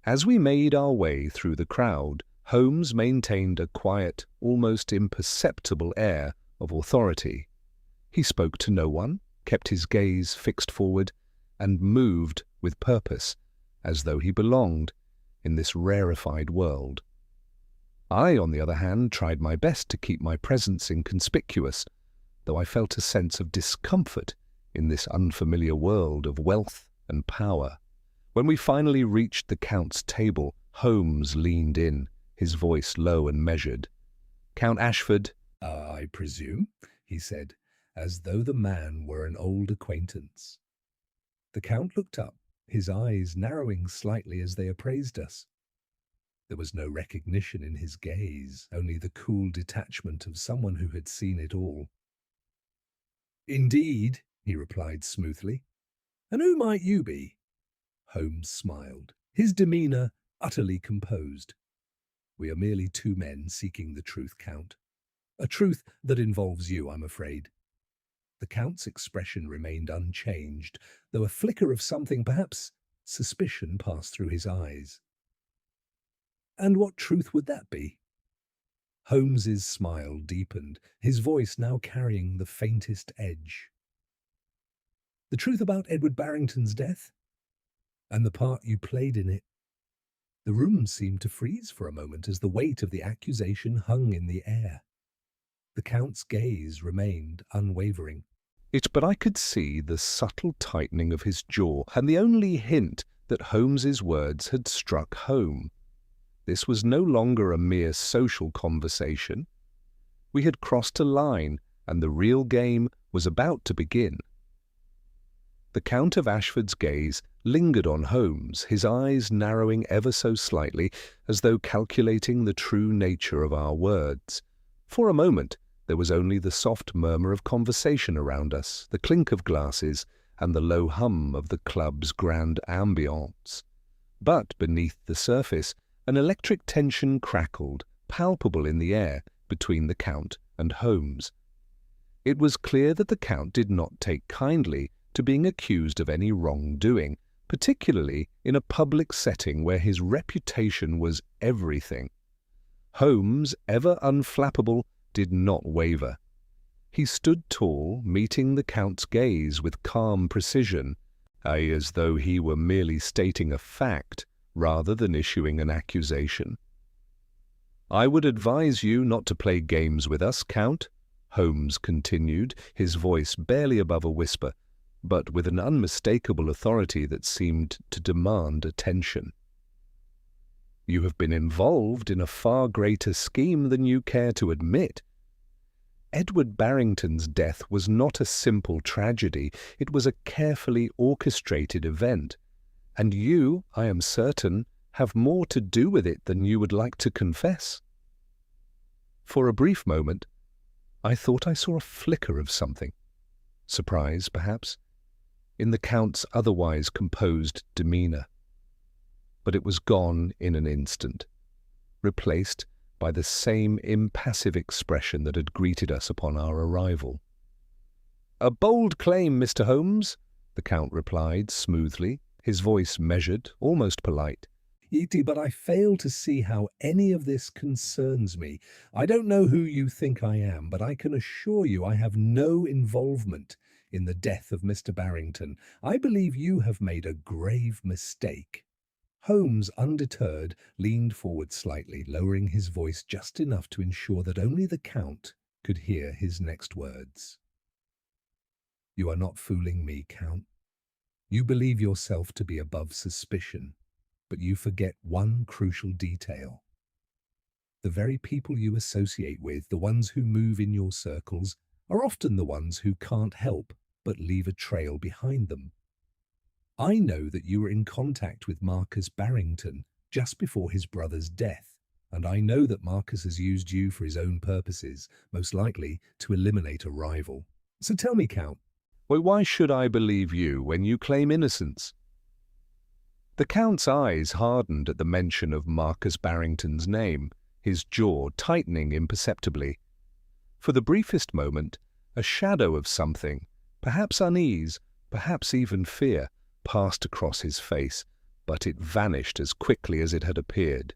As we made our way through the crowd, Holmes maintained a quiet, almost imperceptible air of authority. He spoke to no one, kept his gaze fixed forward, and moved with purpose, as though he belonged in this rarefied world. I, on the other hand, tried my best to keep my presence inconspicuous, though I felt a sense of discomfort in this unfamiliar world of wealth and power. When we finally reached the Count's table, Holmes leaned in, his voice low and measured. "Count Ashford, I presume," he said, as though the man were an old acquaintance. The Count looked up, his eyes narrowing slightly as they appraised us. There was no recognition in his gaze, only the cool detachment of someone who had seen it all. "Indeed," he replied smoothly. "And who might you be?" Holmes smiled, his demeanour utterly composed. "We are merely two men seeking the truth, Count. A truth that involves you, I'm afraid." The Count's expression remained unchanged, though a flicker of something, perhaps suspicion, passed through his eyes. "And what truth would that be?" Holmes's smile deepened, his voice now carrying the faintest edge. "The truth about Edward Barrington's death? And the part you played in it?" The room seemed to freeze for a moment as the weight of the accusation hung in the air. The Count's gaze remained unwavering. But I could see the subtle tightening of his jaw, and the only hint that Holmes's words had struck home. This was no longer a mere social conversation. We had crossed a line, and the real game was about to begin. The Count of Ashford's gaze lingered on Holmes, his eyes narrowing ever so slightly, as though calculating the true nature of our words. For a moment, there was only the soft murmur of conversation around us, the clink of glasses, and the low hum of the club's grand ambience. But beneath the surface, an electric tension crackled, palpable in the air, between the Count and Holmes. It was clear that the Count did not take kindly to being accused of any wrongdoing, particularly in a public setting where his reputation was everything. Holmes, ever unflappable, did not waver. He stood tall, meeting the Count's gaze with calm precision, as though he were merely stating a fact rather than issuing an accusation. "I would advise you not to play games with us, Count," Holmes continued, his voice barely above a whisper, but with an unmistakable authority that seemed to demand attention. "You have been involved in a far greater scheme than you care to admit. Edward Barrington's death was not a simple tragedy, it was a carefully orchestrated event, and you, I am certain, have more to do with it than you would like to confess." For a brief moment, I thought I saw a flicker of something, surprise perhaps, in the Count's otherwise composed demeanour. But it was gone in an instant, replaced by the same impassive expression that had greeted us upon our arrival. "A bold claim, Mr. Holmes," the Count replied smoothly, his voice measured, almost polite. "Iti, but I fail to see how any of this concerns me. I don't know who you think I am, but I can assure you I have no involvement in the death of Mr. Barrington. I believe you have made a grave mistake." Holmes, undeterred, leaned forward slightly, lowering his voice just enough to ensure that only the Count could hear his next words. "You are not fooling me, Count. You believe yourself to be above suspicion, but you forget one crucial detail. The very people you associate with, the ones who move in your circles, are often the ones who can't help but leave a trail behind them. I know that you were in contact with Marcus Barrington just before his brother's death, and I know that Marcus has used you for his own purposes, most likely to eliminate a rival. So tell me, Count." "Well, why should I believe you when you claim innocence?" The Count's eyes hardened at the mention of Marcus Barrington's name, his jaw tightening imperceptibly. For the briefest moment, a shadow of something, perhaps unease, perhaps even fear, passed across his face, but it vanished as quickly as it had appeared.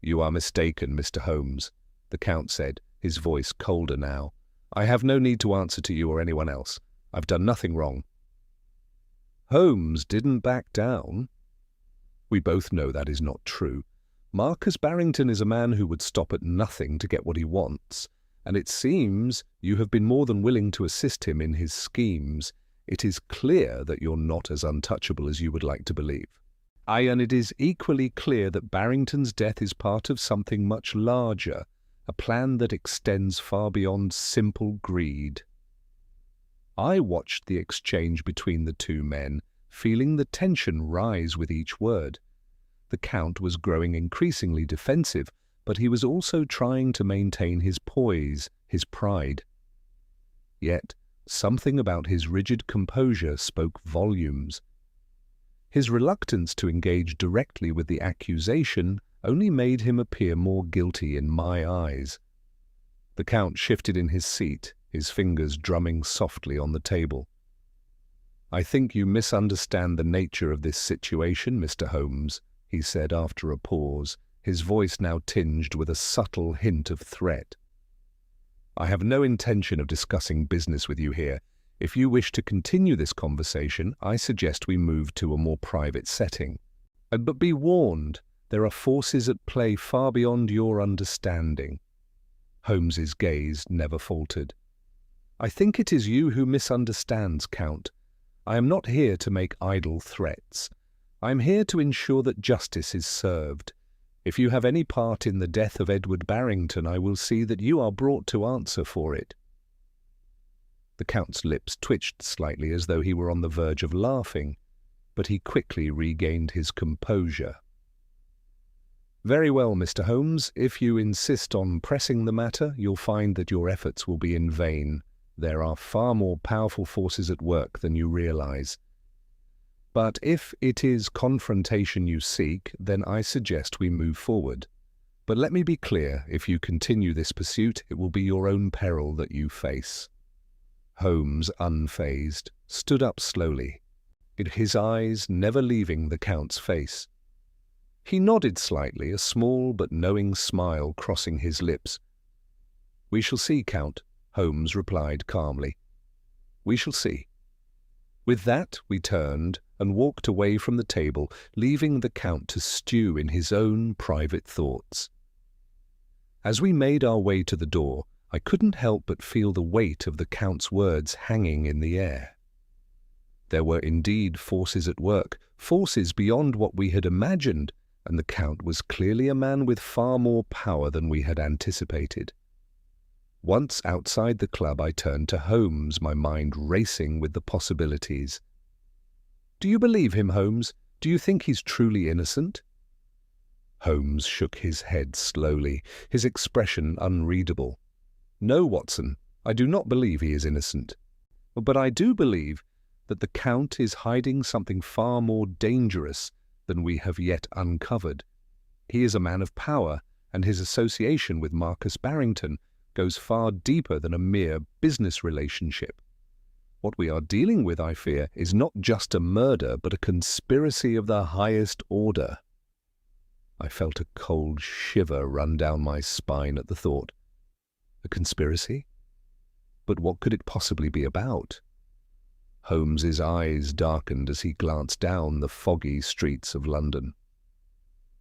"You are mistaken, Mr. Holmes," the Count said, his voice colder now. "I have no need to answer to you or anyone else. I've done nothing wrong." Holmes didn't back down. "We both know that is not true. Marcus Barrington is a man who would stop at nothing to get what he wants, and it seems you have been more than willing to assist him in his schemes. It is clear that you're not as untouchable as you would like to believe. And it is equally clear that Barrington's death is part of something much larger, a plan that extends far beyond simple greed." I watched the exchange between the two men, feeling the tension rise with each word. The Count was growing increasingly defensive, but he was also trying to maintain his poise, his pride. Yet, something about his rigid composure spoke volumes. His reluctance to engage directly with the accusation only made him appear more guilty in my eyes. The Count shifted in his seat, his fingers drumming softly on the table. "I think you misunderstand the nature of this situation, Mr. Holmes," he said after a pause, his voice now tinged with a subtle hint of threat. "I have no intention of discussing business with you here. If you wish to continue this conversation, I suggest we move to a more private setting. But be warned, there are forces at play far beyond your understanding." Holmes's gaze never faltered. "I think it is you who misunderstands, Count. I am not here to make idle threats. I am here to ensure that justice is served. If you have any part in the death of Edward Barrington, I will see that you are brought to answer for it." The Count's lips twitched slightly as though he were on the verge of laughing, but he quickly regained his composure. "Very well, Mr. Holmes. If you insist on pressing the matter, you'll find that your efforts will be in vain. There are far more powerful forces at work than you realize. But if it is confrontation you seek, then I suggest we move forward. But let me be clear, if you continue this pursuit, it will be your own peril that you face." Holmes, unfazed, stood up slowly, his eyes never leaving the Count's face. He nodded slightly, a small but knowing smile crossing his lips. "We shall see, Count," Holmes replied calmly. "We shall see." With that, we turned and walked away from the table, leaving the Count to stew in his own private thoughts. As we made our way to the door, I couldn't help but feel the weight of the Count's words hanging in the air. There were indeed forces at work, forces beyond what we had imagined, and the Count was clearly a man with far more power than we had anticipated. Once outside the club, I turned to Holmes, my mind racing with the possibilities. "Do you believe him, Holmes? Do you think he's truly innocent?" Holmes shook his head slowly, his expression unreadable. "No, Watson, I do not believe he is innocent. But I do believe that the Count is hiding something far more dangerous than we have yet uncovered. He is a man of power, and his association with Marcus Barrington goes far deeper than a mere business relationship. What we are dealing with, I fear, is not just a murder, but a conspiracy of the highest order. I felt a cold shiver run down my spine at the thought. A conspiracy? But what could it possibly be about? Holmes's eyes darkened as he glanced down the foggy streets of London.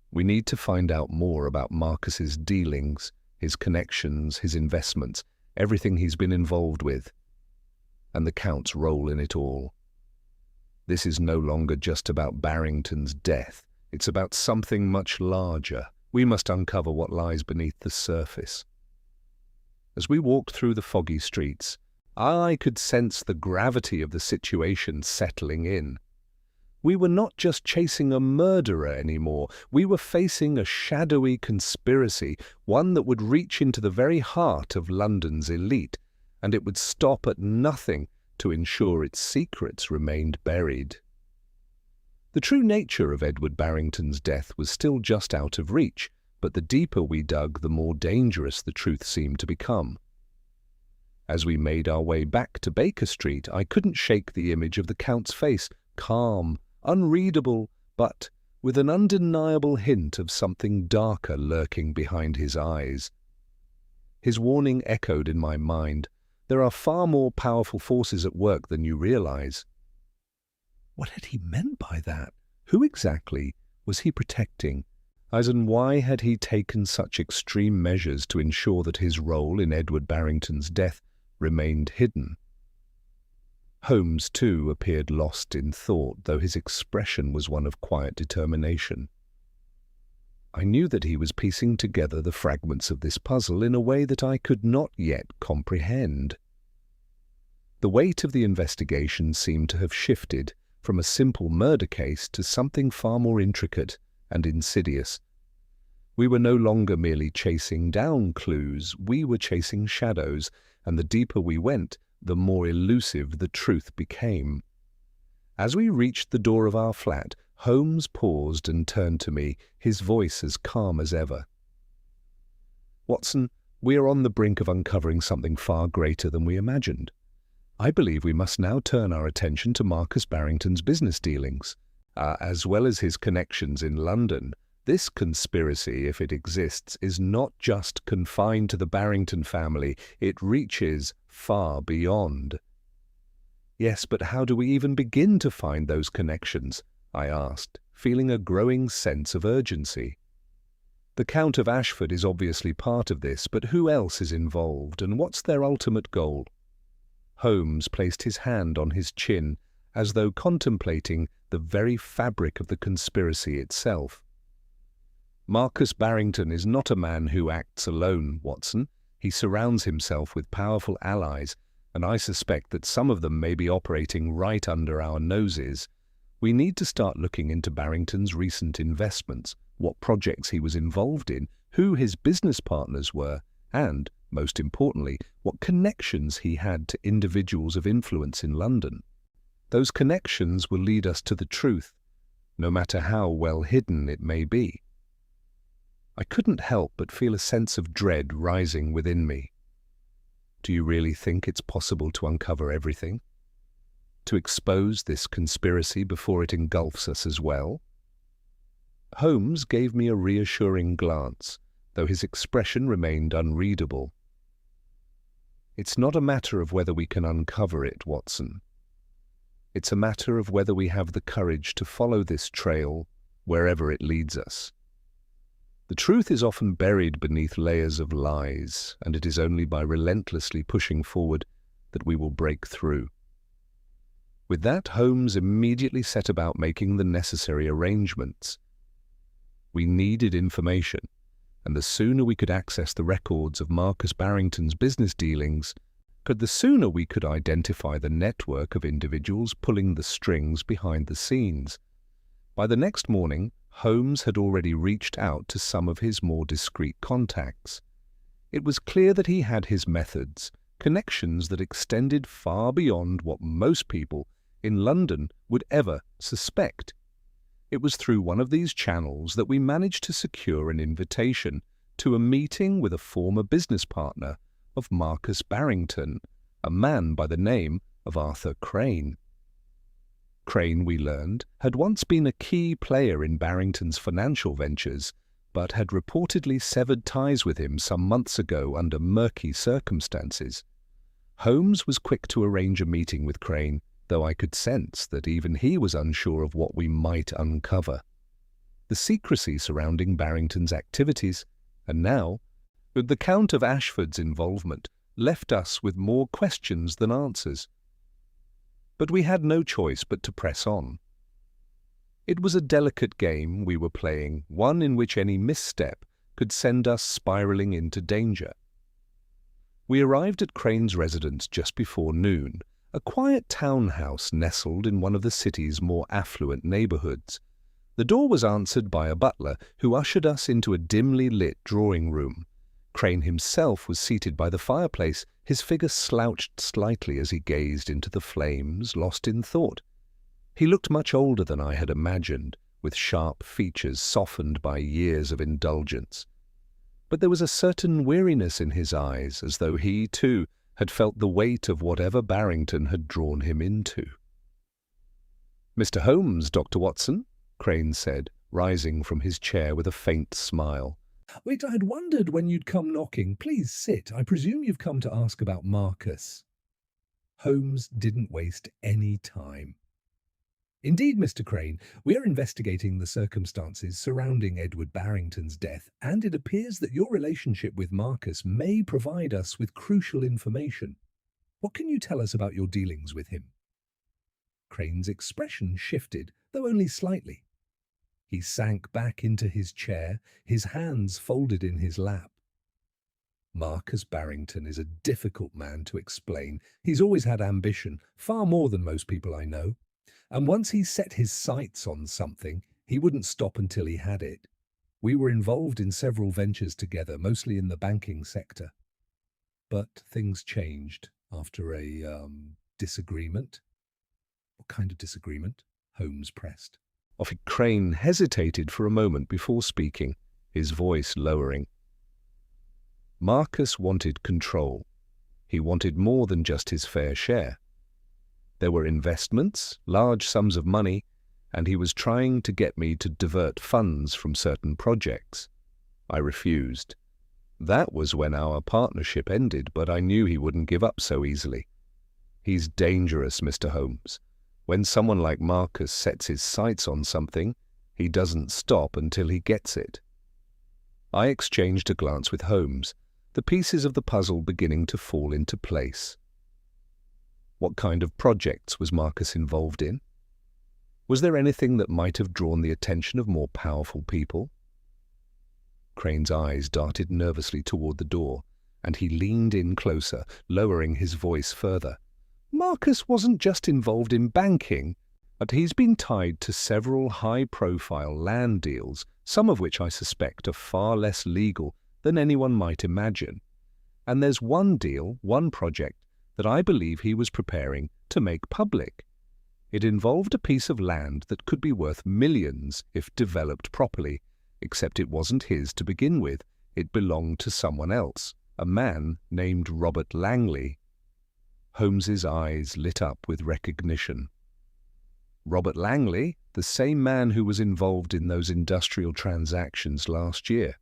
We need to find out more about Marcus's dealings, his connections, his investments, everything he's been involved with, and the Count's role in it all. This is no longer just about Barrington's death. It's about something much larger. We must uncover what lies beneath the surface. As we walked through the foggy streets, I could sense the gravity of the situation settling in. We were not just chasing a murderer anymore. We were facing a shadowy conspiracy, one that would reach into the very heart of London's elite, and it would stop at nothing to ensure its secrets remained buried. The true nature of Edward Barrington's death was still just out of reach, but the deeper we dug, the more dangerous the truth seemed to become. As we made our way back to Baker Street, I couldn't shake the image of the Count's face, calm, unreadable, but with an undeniable hint of something darker lurking behind his eyes. His warning echoed in my mind. There are far more powerful forces at work than you realize. What had he meant by that? Who exactly was he protecting? As in, why had he taken such extreme measures to ensure that his role in Edward Barrington's death remained hidden? Holmes, too, appeared lost in thought, though his expression was one of quiet determination. I knew that he was piecing together the fragments of this puzzle in a way that I could not yet comprehend. The weight of the investigation seemed to have shifted from a simple murder case to something far more intricate and insidious. We were no longer merely chasing down clues, we were chasing shadows, and the deeper we went, the more elusive the truth became. As we reached the door of our flat, Holmes paused and turned to me, his voice as calm as ever. "Watson, we are on the brink of uncovering something far greater than we imagined. I believe we must now turn our attention to Marcus Barrington's business dealings, as well as his connections in London. This conspiracy, if it exists, is not just confined to the Barrington family. It reaches far beyond." "Yes, but how do we even begin to find those connections?" I asked, feeling a growing sense of urgency. "The Count of Ashford is obviously part of this, but who else is involved, and what's their ultimate goal?" Holmes placed his hand on his chin, as though contemplating the very fabric of the conspiracy itself. "Marcus Barrington is not a man who acts alone, Watson. He surrounds himself with powerful allies, and I suspect that some of them may be operating right under our noses. We need to start looking into Barrington's recent investments, what projects he was involved in, who his business partners were, and, most importantly, what connections he had to individuals of influence in London. Those connections will lead us to the truth, no matter how well hidden it may be." I couldn't help but feel a sense of dread rising within me. Do you really think it's possible to uncover everything? To expose this conspiracy before it engulfs us as well? Holmes gave me a reassuring glance, though his expression remained unreadable. "It's not a matter of whether we can uncover it, Watson. It's a matter of whether we have the courage to follow this trail wherever it leads us. The truth is often buried beneath layers of lies, and it is only by relentlessly pushing forward that we will break through." With that, Holmes immediately set about making the necessary arrangements. We needed information, and the sooner we could access the records of Marcus Barrington's business dealings, the sooner we could identify the network of individuals pulling the strings behind the scenes. By the next morning, Holmes had already reached out to some of his more discreet contacts. It was clear that he had his methods, connections that extended far beyond what most people in London would ever suspect. It was through one of these channels that we managed to secure an invitation to a meeting with a former business partner of Marcus Barrington, a man by the name of Arthur Crane. Crane, we learned, had once been a key player in Barrington's financial ventures, but had reportedly severed ties with him some months ago under murky circumstances. Holmes was quick to arrange a meeting with Crane, though I could sense that even he was unsure of what we might uncover. The secrecy surrounding Barrington's activities, and now, with the Count of Ashford's involvement, left us with more questions than answers. But we had no choice but to press on. It was a delicate game we were playing, one in which any misstep could send us spiralling into danger. We arrived at Crane's residence just before noon, a quiet townhouse nestled in one of the city's more affluent neighborhoods. The door was answered by a butler who ushered us into a dimly lit drawing room. Crane himself was seated by the fireplace, his figure slouched slightly as he gazed into the flames, lost in thought. He looked much older than I had imagined, with sharp features softened by years of indulgence. But there was a certain weariness in his eyes, as though he, too, had felt the weight of whatever Barrington had drawn him into. "Mr. Holmes, Dr. Watson," Crane said, rising from his chair with a faint smile. "Wait, I had wondered when you'd come knocking. Please sit. I presume you've come to ask about Marcus." Holmes didn't waste any time. "Indeed, Mr. Crane, we are investigating the circumstances surrounding Edward Barrington's death, and it appears that your relationship with Marcus may provide us with crucial information. What can you tell us about your dealings with him?" Crane's expression shifted, though only slightly. He sank back into his chair, his hands folded in his lap. "Marcus Barrington is a difficult man to explain. He's always had ambition, far more than most people I know. And once he set his sights on something, he wouldn't stop until he had it. We were involved in several ventures together, mostly in the banking sector. But things changed after a disagreement." "What kind of disagreement?" Holmes pressed. Crane hesitated for a moment before speaking, his voice lowering. Marcus wanted control. He wanted more than just his fair share. There were investments, large sums of money, and he was trying to get me to divert funds from certain projects. I refused. That was when our partnership ended, but I knew he wouldn't give up so easily. He's dangerous, Mr. Holmes. When someone like Marcus sets his sights on something, he doesn't stop until he gets it. I exchanged a glance with Holmes, the pieces of the puzzle beginning to fall into place. What kind of projects was Marcus involved in? Was there anything that might have drawn the attention of more powerful people? Crane's eyes darted nervously toward the door, and he leaned in closer, lowering his voice further. "Marcus wasn't just involved in banking, but he's been tied to several high-profile land deals, some of which I suspect are far less legal than anyone might imagine. And there's one deal, one project, that I believe he was preparing to make public. It involved a piece of land that could be worth millions if developed properly, except it wasn't his to begin with. It belonged to someone else, a man named Robert Langley." Holmes's eyes lit up with recognition. "Robert Langley, the same man who was involved in those industrial transactions last year?"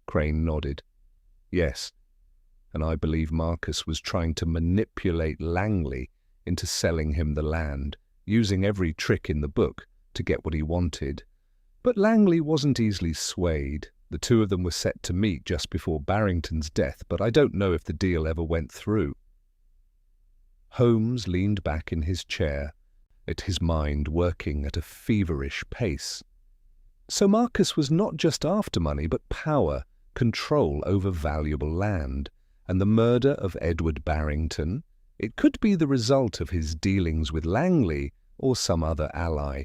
Crane nodded. "Yes, and I believe Marcus was trying to manipulate Langley into selling him the land, using every trick in the book to get what he wanted. But Langley wasn't easily swayed. The two of them were set to meet just before Barrington's death, but I don't know if the deal ever went through." Holmes leaned back in his chair, his mind working at a feverish pace. So Marcus was not just after money, but power, control over valuable land, and the murder of Edward Barrington. It could be the result of his dealings with Langley or some other ally.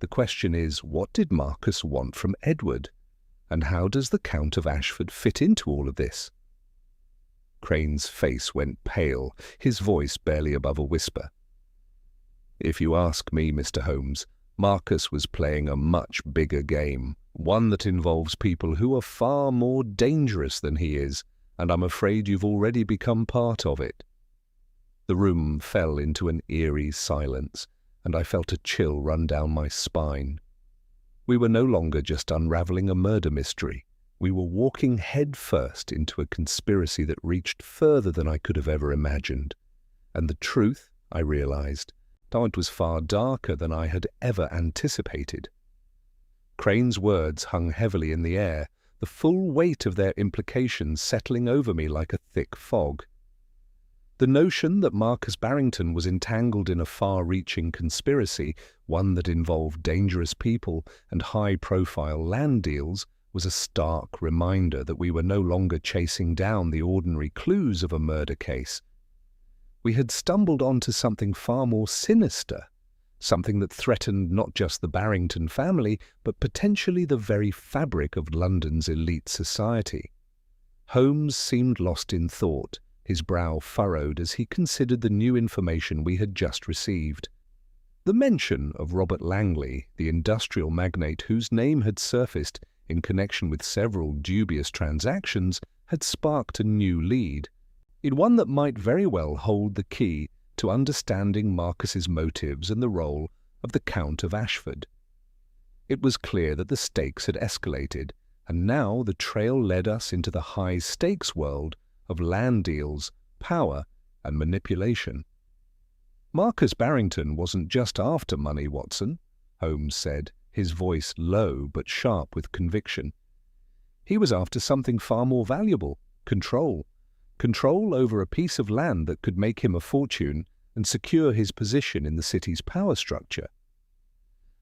The question is, what did Marcus want from Edward? And how does the Count of Ashford fit into all of this? Crane's face went pale, his voice barely above a whisper. "If you ask me, Mr. Holmes, Marcus was playing a much bigger game, One that involves people who are far more dangerous than he is, and I'm afraid you've already become part of it." The room fell into an eerie silence, and I felt a chill run down my spine. We were no longer just unraveling a murder mystery. We were walking headfirst into a conspiracy that reached further than I could have ever imagined. And the truth, I realized, it was far darker than I had ever anticipated. Crane's words hung heavily in the air, the full weight of their implications settling over me like a thick fog. The notion that Marcus Barrington was entangled in a far-reaching conspiracy, one that involved dangerous people and high-profile land deals, was a stark reminder that we were no longer chasing down the ordinary clues of a murder case. We had stumbled onto something far more sinister, something that threatened not just the Barrington family, but potentially the very fabric of London's elite society. Holmes seemed lost in thought, his brow furrowed as he considered the new information we had just received. The mention of Robert Langley, the industrial magnate whose name had surfaced in connection with several dubious transactions, had sparked a new lead, in one that might very well hold the key to understanding Marcus's motives and the role of the Count of Ashford. It was clear that the stakes had escalated, and now the trail led us into the high-stakes world of land deals, power, and manipulation. "Marcus Barrington wasn't just after money, Watson," Holmes said, his voice low but sharp with conviction. "He was after something far more valuable, control. Control over a piece of land that could make him a fortune and secure his position in the city's power structure.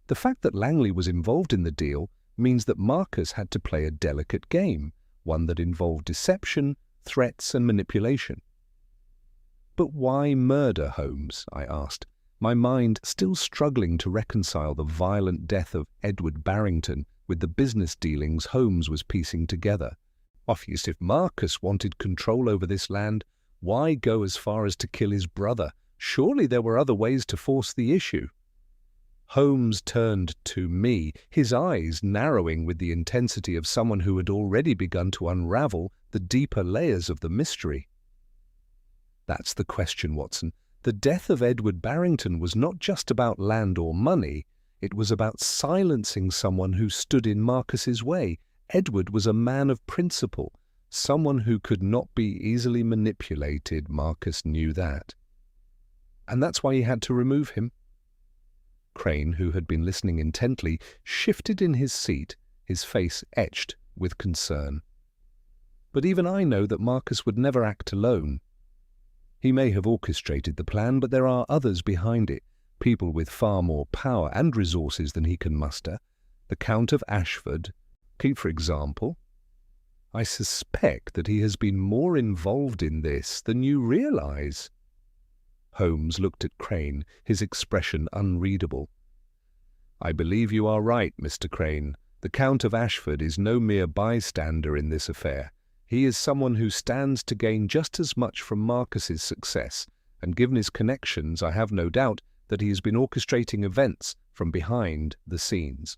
The fact that Langley was involved in the deal means that Marcus had to play a delicate game, one that involved deception, threats, and manipulation." "But why murder, Holmes?" I asked, my mind still struggling to reconcile the violent death of Edward Barrington with the business dealings Holmes was piecing together. Obviously, if Marcus wanted control over this land, why go as far as to kill his brother? Surely there were other ways to force the issue. Holmes turned to me, his eyes narrowing with the intensity of someone who had already begun to unravel the deeper layers of the mystery. "That's the question, Watson. The death of Edward Barrington was not just about land or money. It was about silencing someone who stood in Marcus's way. Edward was a man of principle, someone who could not be easily manipulated. Marcus knew that. And that's why he had to remove him." Crane, who had been listening intently, shifted in his seat, his face etched with concern. "But even I know that Marcus would never act alone. He may have orchestrated the plan, but there are others behind it, people with far more power and resources than he can muster. The Count of Ashford, for example. I suspect that he has been more involved in this than you realize." Holmes looked at Crane, his expression unreadable. "I believe you are right, Mr. Crane. The Count of Ashford is no mere bystander in this affair. He is someone who stands to gain just as much from Marcus's success, and given his connections, I have no doubt that he has been orchestrating events from behind the scenes."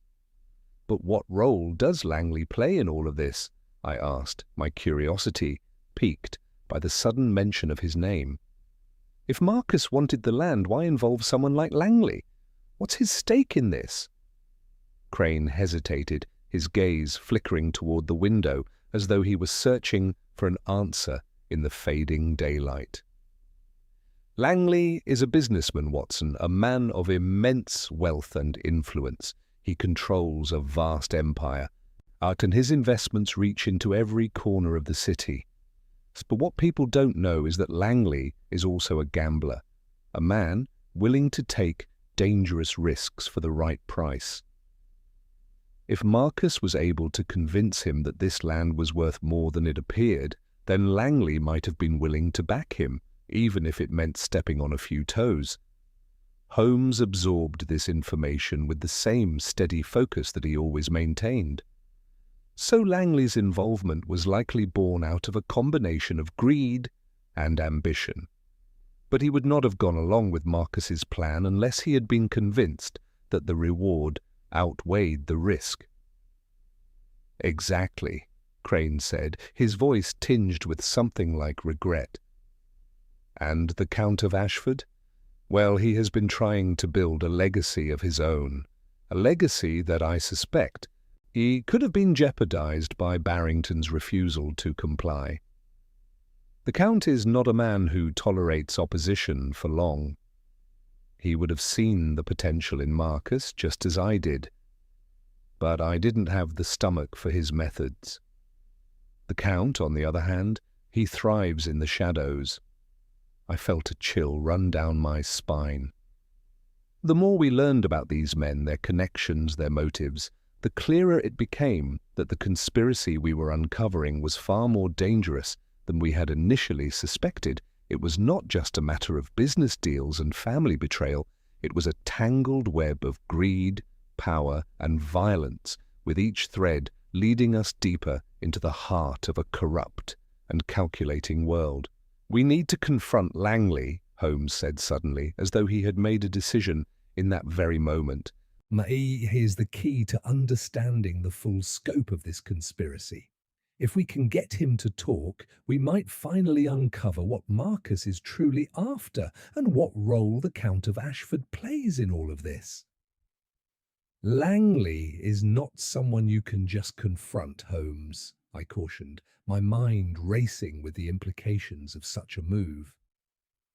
"But what role does Langley play in all of this?" I asked, my curiosity piqued by the sudden mention of his name. "If Marcus wanted the land, why involve someone like Langley? What's his stake in this?" Crane hesitated, his gaze flickering toward the window as though he was searching for an answer in the fading daylight. "Langley is a businessman, Watson, a man of immense wealth and influence. He controls a vast empire, and his investments reach into every corner of the city. But what people don't know is that Langley is also a gambler, a man willing to take dangerous risks for the right price. If Marcus was able to convince him that this land was worth more than it appeared, then Langley might have been willing to back him, even if it meant stepping on a few toes." Holmes absorbed this information with the same steady focus that he always maintained. So Langley's involvement was likely born out of a combination of greed and ambition. But he would not have gone along with Marcus's plan unless he had been convinced that the reward outweighed the risk. Exactly, Crane said, his voice tinged with something like regret. And the Count of Ashford? Well, he has been trying to build a legacy of his own, a legacy that I suspect he could have been jeopardized by Barrington's refusal to comply. The Count is not a man who tolerates opposition for long. He would have seen the potential in Marcus just as I did, but I didn't have the stomach for his methods. The Count, on the other hand, he thrives in the shadows. I felt a chill run down my spine. The more we learned about these men, their connections, their motives, the clearer it became that the conspiracy we were uncovering was far more dangerous than we had initially suspected. It was not just a matter of business deals and family betrayal. It was a tangled web of greed, power, and violence, with each thread leading us deeper into the heart of a corrupt and calculating world. "We need to confront Langley," Holmes said suddenly, as though he had made a decision in that very moment. Here's the key to understanding the full scope of this conspiracy. If we can get him to talk, we might finally uncover what Marcus is truly after and what role the Count of Ashford plays in all of this. Langley is not someone you can just confront, Holmes, I cautioned, my mind racing with the implications of such a move.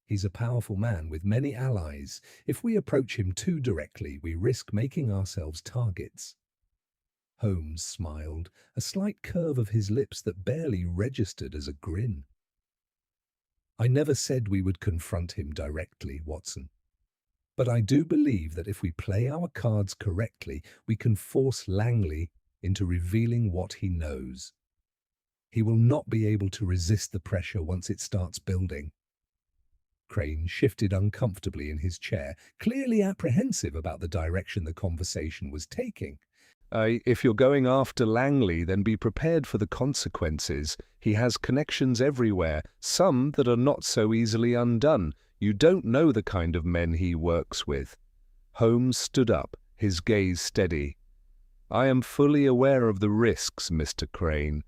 He's a powerful man with many allies. If we approach him too directly, we risk making ourselves targets. Holmes smiled, a slight curve of his lips that barely registered as a grin. "I never said we would confront him directly, Watson. But I do believe that if we play our cards correctly, we can force Langley into revealing what he knows. He will not be able to resist the pressure once it starts building." Crane shifted uncomfortably in his chair, clearly apprehensive about the direction the conversation was taking. If you're going after Langley, then be prepared for the consequences. He has connections everywhere, some that are not so easily undone. You don't know the kind of men he works with." Holmes stood up, his gaze steady. "I am fully aware of the risks, Mr. Crane,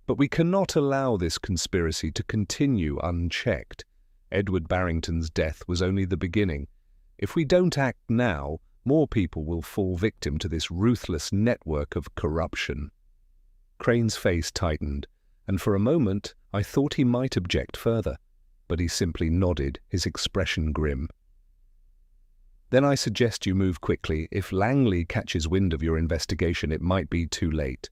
but we cannot allow this conspiracy to continue unchecked. Edward Barrington's death was only the beginning. If we don't act now, more people will fall victim to this ruthless network of corruption." Crane's face tightened, and for a moment I thought he might object further, but he simply nodded, his expression grim. "Then I suggest you move quickly. If Langley catches wind of your investigation, it might be too late."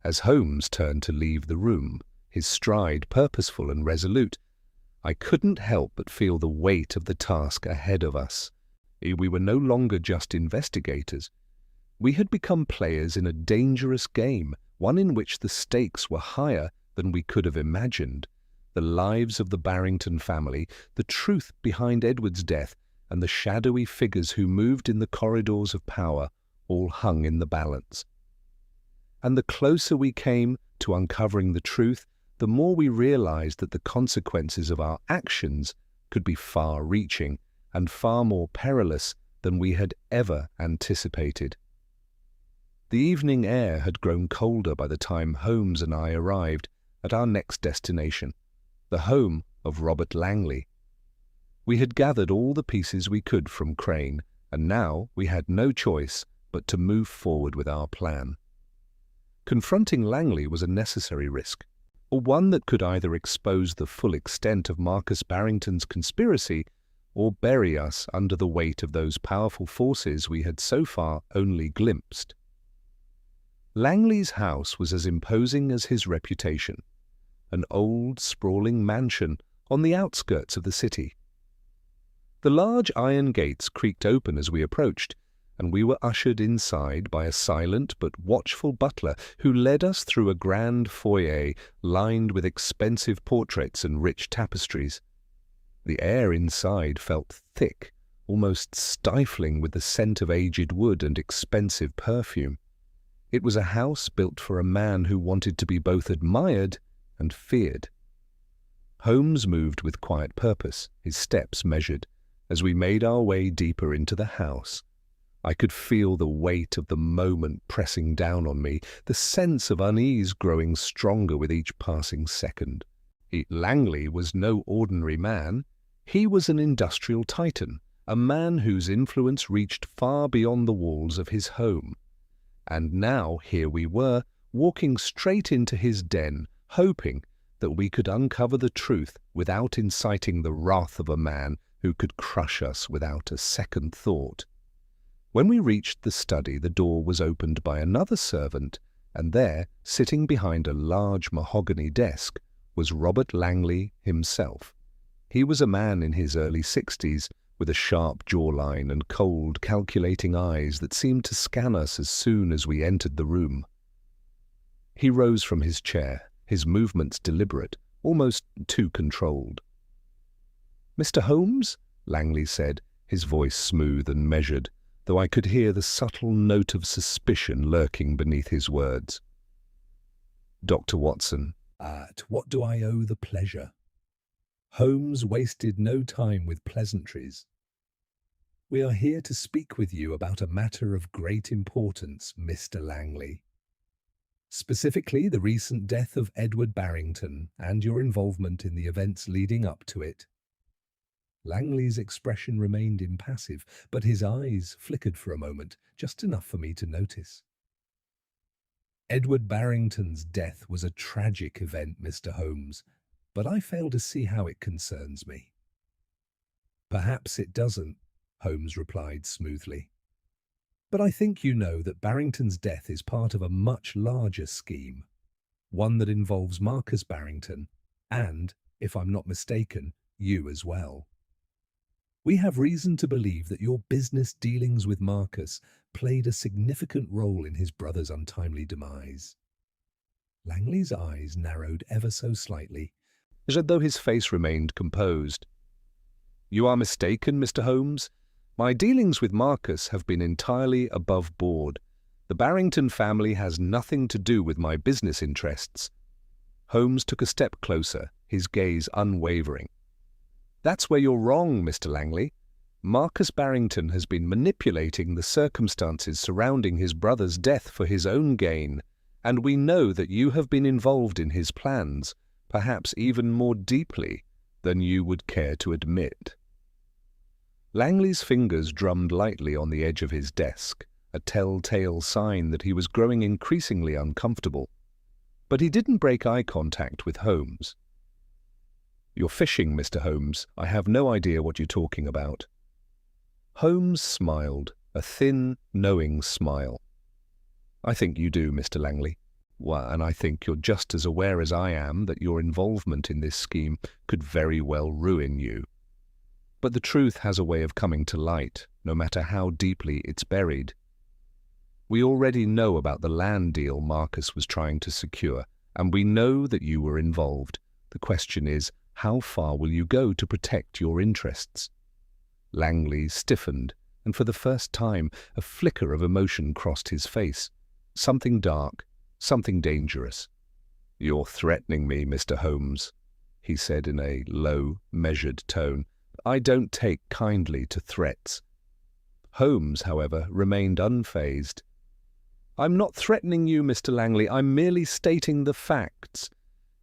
As Holmes turned to leave the room, his stride purposeful and resolute, I couldn't help but feel the weight of the task ahead of us. We were no longer just investigators. We had become players in a dangerous game, one in which the stakes were higher than we could have imagined. The lives of the Barrington family, the truth behind Edward's death, and the shadowy figures who moved in the corridors of power all hung in the balance. And the closer we came to uncovering the truth, the more we realized that the consequences of our actions could be far-reaching and far more perilous than we had ever anticipated. The evening air had grown colder by the time Holmes and I arrived at our next destination, the home of Robert Langley. We had gathered all the pieces we could from Crane, and now we had no choice but to move forward with our plan. Confronting Langley was a necessary risk, or one that could either expose the full extent of Marcus Barrington's conspiracy or bury us under the weight of those powerful forces we had so far only glimpsed. Langley's house was as imposing as his reputation, an old, sprawling mansion on the outskirts of the city. The large iron gates creaked open as we approached, and we were ushered inside by a silent but watchful butler who led us through a grand foyer lined with expensive portraits and rich tapestries. The air inside felt thick, almost stifling with the scent of aged wood and expensive perfume. It was a house built for a man who wanted to be both admired and feared. Holmes moved with quiet purpose, his steps measured, as we made our way deeper into the house. I could feel the weight of the moment pressing down on me, the sense of unease growing stronger with each passing second. Langley was no ordinary man. He was an industrial titan, a man whose influence reached far beyond the walls of his home. And now here we were, walking straight into his den, hoping that we could uncover the truth without inciting the wrath of a man who could crush us without a second thought. When we reached the study, the door was opened by another servant, and there, sitting behind a large mahogany desk, was Robert Langley himself. He was a man in his early 60s, with a sharp jawline and cold, calculating eyes that seemed to scan us as soon as we entered the room. He rose from his chair, his movements deliberate, almost too controlled. "Mr. Holmes?" Langley said, his voice smooth and measured, though I could hear the subtle note of suspicion lurking beneath his words. "Dr. Watson." To what do I owe the pleasure? Holmes wasted no time with pleasantries. We are here to speak with you about a matter of great importance, Mr. Langley. Specifically, the recent death of Edward Barrington and your involvement in the events leading up to it. Langley's expression remained impassive, but his eyes flickered for a moment, just enough for me to notice. Edward Barrington's death was a tragic event, Mr. Holmes, but I fail to see how it concerns me. Perhaps it doesn't, Holmes replied smoothly. But I think you know that Barrington's death is part of a much larger scheme, one that involves Marcus Barrington and, if I'm not mistaken, you as well. We have reason to believe that your business dealings with Marcus played a significant role in his brother's untimely demise. Langley's eyes narrowed ever so slightly, as though his face remained composed. "You are mistaken, Mr. Holmes. My dealings with Marcus have been entirely above board. The Barrington family has nothing to do with my business interests." Holmes took a step closer, his gaze unwavering. "That's where you're wrong, Mr. Langley. Marcus Barrington has been manipulating the circumstances surrounding his brother's death for his own gain, and we know that you have been involved in his plans, perhaps even more deeply than you would care to admit." Langley's fingers drummed lightly on the edge of his desk, a telltale sign that he was growing increasingly uncomfortable. But he didn't break eye contact with Holmes. "You're fishing, Mr. Holmes. I have no idea what you're talking about." Holmes smiled, a thin, knowing smile. "I think you do, Mr. Langley. And I think you're just as aware as I am that your involvement in this scheme could very well ruin you. But the truth has a way of coming to light, no matter how deeply it's buried. We already know about the land deal Marcus was trying to secure, and we know that you were involved. The question is, how far will you go to protect your interests?" Langley stiffened, and for the first time a flicker of emotion crossed his face. Something dark, something dangerous. "You're threatening me, Mr. Holmes," he said in a low, measured tone. "I don't take kindly to threats." Holmes, however, remained unfazed. "I'm not threatening you, Mr. Langley. I'm merely stating the facts.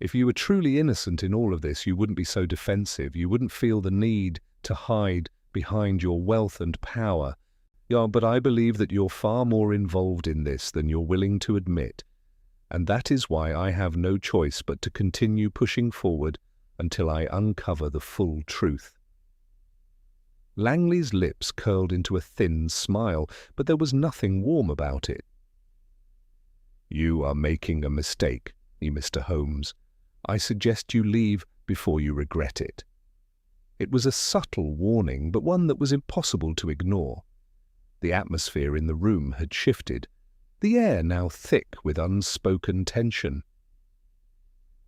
If you were truly innocent in all of this, you wouldn't be so defensive. You wouldn't feel the need to hide behind your wealth and power. Yeah, but I believe that you're far more involved in this than you're willing to admit, and that is why I have no choice but to continue pushing forward until I uncover the full truth." Langley's lips curled into a thin smile, but there was nothing warm about it. "You are making a mistake, Mr. Holmes. I suggest you leave before you regret it." It was a subtle warning, but one that was impossible to ignore. The atmosphere in the room had shifted, the air now thick with unspoken tension.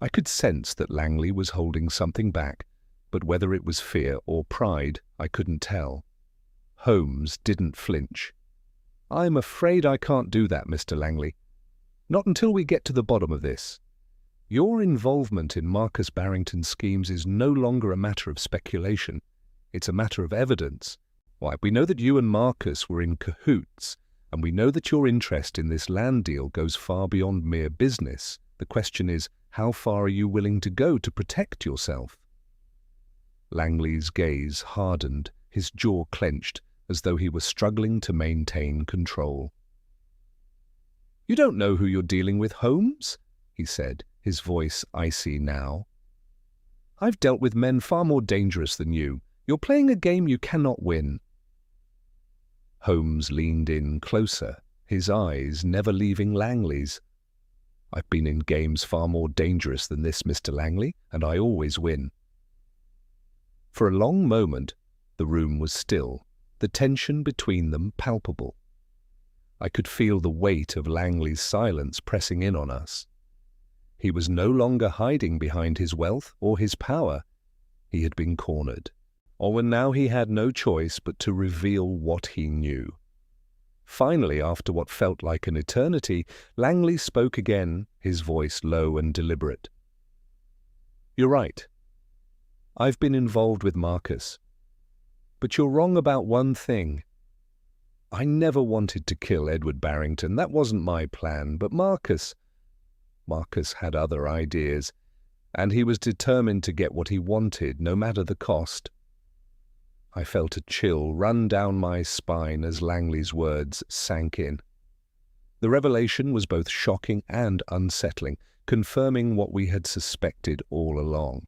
I could sense that Langley was holding something back, but whether it was fear or pride, I couldn't tell. Holmes didn't flinch. "I'm afraid I can't do that, Mr. Langley. Not until we get to the bottom of this. Your involvement in Marcus Barrington's schemes is no longer a matter of speculation. It's a matter of evidence, Why, we know that you and Marcus were in cahoots, and we know that your interest in this land deal goes far beyond mere business. The question is, how far are you willing to go to protect yourself?" Langley's gaze hardened, his jaw clenched, as though he were struggling to maintain control. "You don't know who you're dealing with, Holmes," he said, his voice icy now. "I've dealt with men far more dangerous than you. You're playing a game you cannot win." Holmes leaned in closer, his eyes never leaving Langley's. "I've been in games far more dangerous than this, Mr. Langley, and I always win." For a long moment, the room was still, the tension between them palpable. I could feel the weight of Langley's silence pressing in on us. He was no longer hiding behind his wealth or his power. He had been cornered. Or now he had no choice but to reveal what he knew. Finally, after what felt like an eternity, Langley spoke again, his voice low and deliberate. "You're right. I've been involved with Marcus. But you're wrong about one thing. I never wanted to kill Edward Barrington. That wasn't my plan. But Marcus had other ideas, and he was determined to get what he wanted, no matter the cost." I felt a chill run down my spine as Langley's words sank in. The revelation was both shocking and unsettling, confirming what we had suspected all along.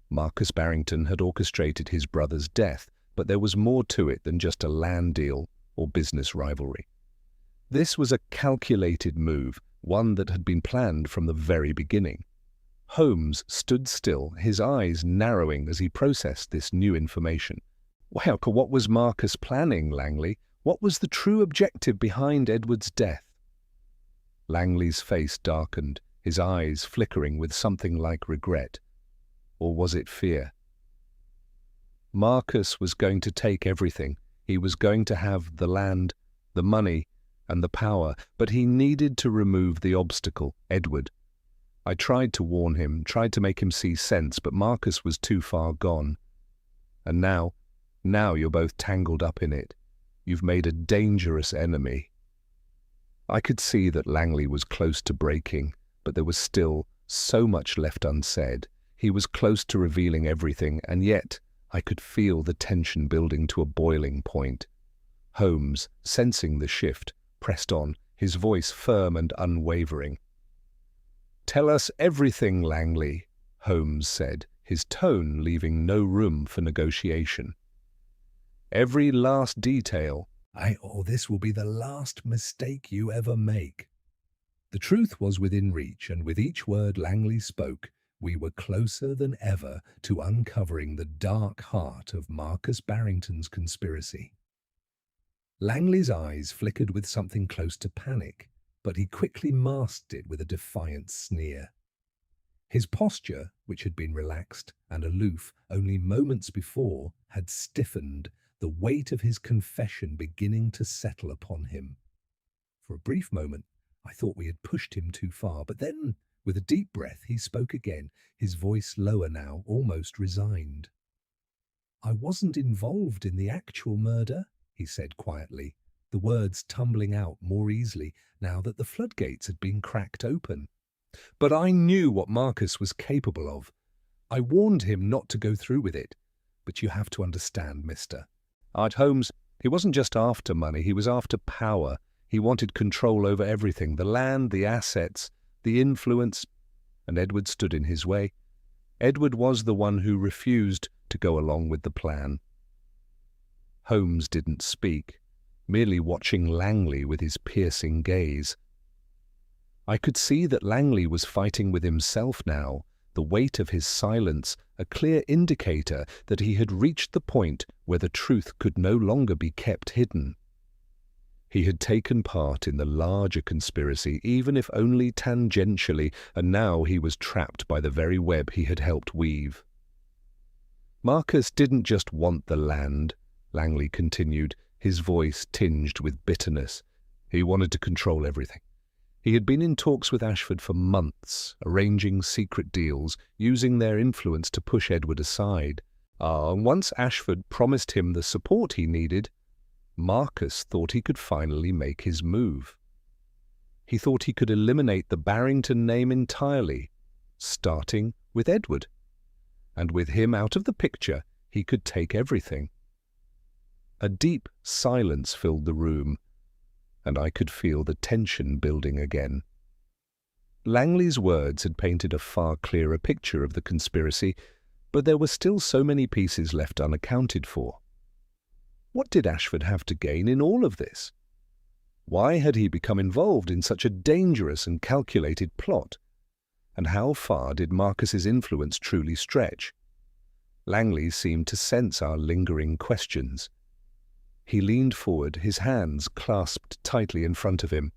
Marcus Barrington had orchestrated his brother's death, but there was more to it than just a land deal or business rivalry. This was a calculated move, one that had been planned from the very beginning. Holmes stood still, his eyes narrowing as he processed this new information. Well, what was Marcus planning, Langley? What was the true objective behind Edward's death? Langley's face darkened, his eyes flickering with something like regret. Or was it fear? Marcus was going to take everything. He was going to have the land, the money, and the power, but he needed to remove the obstacle, Edward. I tried to warn him, tried to make him see sense, but Marcus was too far gone. And now you're both tangled up in it. You've made a dangerous enemy. I could see that Langley was close to breaking, but there was still so much left unsaid. He was close to revealing everything, and yet I could feel the tension building to a boiling point. Holmes, sensing the shift, pressed on, his voice firm and unwavering. "Tell us everything, Langley," Holmes said, his tone leaving no room for negotiation. "Every last detail." Or this will be the last mistake you ever make." The truth was within reach, and with each word Langley spoke, we were closer than ever to uncovering the dark heart of Marcus Barrington's conspiracy. Langley's eyes flickered with something close to panic, but he quickly masked it with a defiant sneer. His posture, which had been relaxed and aloof only moments before, had stiffened, the weight of his confession beginning to settle upon him. For a brief moment, I thought we had pushed him too far, but then, with a deep breath, he spoke again, his voice lower now, almost resigned. "I wasn't involved in the actual murder," he said quietly, the words tumbling out more easily now that the floodgates had been cracked open. "But I knew what Marcus was capable of. I warned him not to go through with it. But you have to understand, mister. At Holmes, he wasn't just after money, he was after power. He wanted control over everything, the land, the assets, the influence, and Edward stood in his way. Edward was the one who refused to go along with the plan." Holmes didn't speak, merely watching Langley with his piercing gaze. I could see that Langley was fighting with himself now, the weight of his silence a clear indicator that he had reached the point where the truth could no longer be kept hidden. He had taken part in the larger conspiracy, even if only tangentially, and now he was trapped by the very web he had helped weave. "Marcus didn't just want the land," Langley continued, his voice tinged with bitterness. "He wanted to control everything. He had been in talks with Ashford for months, arranging secret deals, using their influence to push Edward aside. And once Ashford promised him the support he needed, Marcus thought he could finally make his move. He thought he could eliminate the Barrington name entirely, starting with Edward. And with him out of the picture, he could take everything. A deep silence filled the room, and I could feel the tension building again. Langley's words had painted a far clearer picture of the conspiracy, but there were still so many pieces left unaccounted for. What did Ashford have to gain in all of this? Why had he become involved in such a dangerous and calculated plot? And how far did Marcus's influence truly stretch? Langley seemed to sense our lingering questions. He leaned forward, his hands clasped tightly in front of him.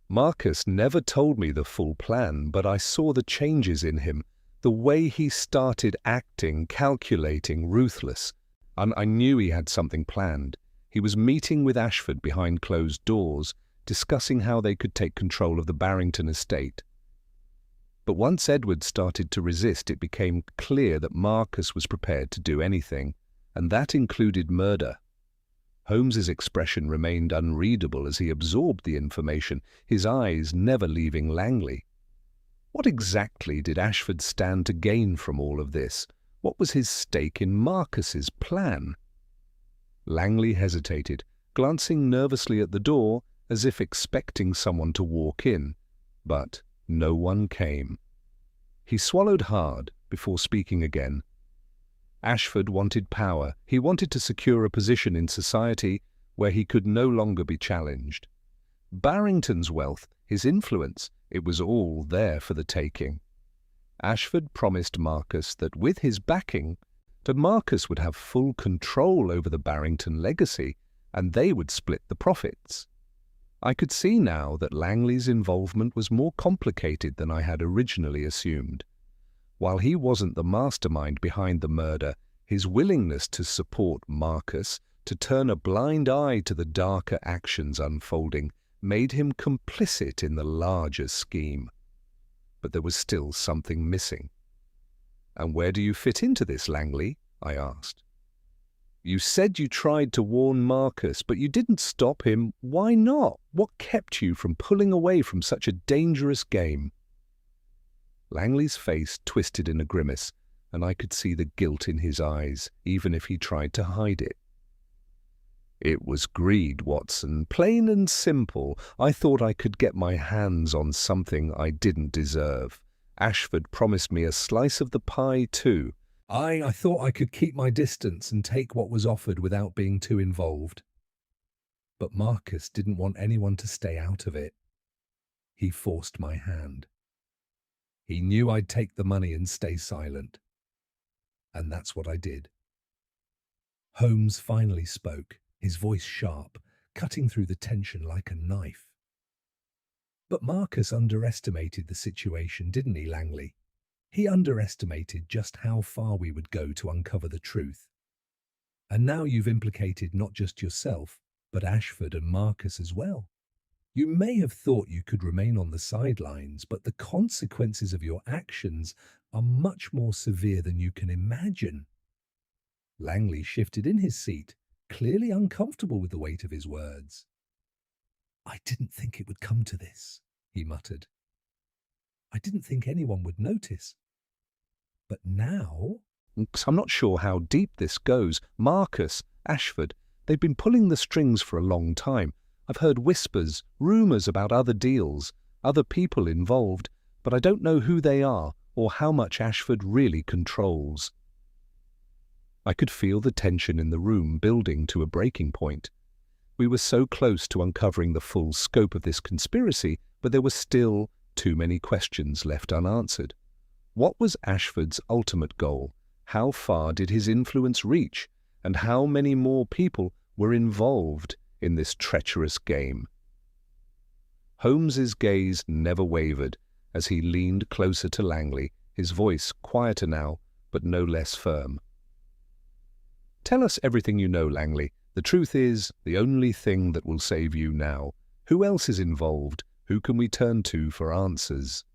Marcus never told me the full plan, but I saw the changes in him, the way he started acting, calculating, ruthless. And I knew he had something planned. He was meeting with Ashford behind closed doors, discussing how they could take control of the Barrington estate. But once Edward started to resist, it became clear that Marcus was prepared to do anything, and that included murder. Holmes's expression remained unreadable as he absorbed the information, his eyes never leaving Langley. What exactly did Ashford stand to gain from all of this? What was his stake in Marcus's plan? Langley hesitated, glancing nervously at the door as if expecting someone to walk in, but no one came. He swallowed hard before speaking again. Ashford wanted power. He wanted to secure a position in society where he could no longer be challenged. Barrington's wealth, his influence, it was all there for the taking. Ashford promised Marcus that with his backing, that Marcus would have full control over the Barrington legacy, and they would split the profits. I could see now that Langley's involvement was more complicated than I had originally assumed. While he wasn't the mastermind behind the murder, his willingness to support Marcus, to turn a blind eye to the darker actions unfolding, made him complicit in the larger scheme. But there was still something missing. "And where do you fit into this, Langley?" I asked. "You said you tried to warn Marcus, but you didn't stop him. Why not? What kept you from pulling away from such a dangerous game?" Langley's face twisted in a grimace, and I could see the guilt in his eyes, even if he tried to hide it. "It was greed, Watson, plain and simple. I thought I could get my hands on something I didn't deserve. Ashford promised me a slice of the pie too. I thought I could keep my distance and take what was offered without being too involved. But Marcus didn't want anyone to stay out of it. He forced my hand. He knew I'd take the money and stay silent. And that's what I did." Holmes finally spoke, his voice sharp, cutting through the tension like a knife. "But Marcus underestimated the situation, didn't he, Langley? He underestimated just how far we would go to uncover the truth. And now you've implicated not just yourself, but Ashford and Marcus as well. You may have thought you could remain on the sidelines, but the consequences of your actions are much more severe than you can imagine." Langley shifted in his seat, clearly uncomfortable with the weight of his words. "I didn't think it would come to this," he muttered. "I didn't think anyone would notice. But now—" "I'm not sure how deep this goes. Marcus, Ashford, they've been pulling the strings for a long time. I've heard whispers, rumours about other deals, other people involved, but I don't know who they are or how much Ashford really controls." I could feel the tension in the room building to a breaking point. We were so close to uncovering the full scope of this conspiracy, but there were still too many questions left unanswered. What was Ashford's ultimate goal? How far did his influence reach? And how many more people were involved in this treacherous game? Holmes's gaze never wavered as he leaned closer to Langley, his voice quieter now, but no less firm. "Tell us everything you know, Langley. The truth is the only thing that will save you now. Who else is involved? Who can we turn to for answers?"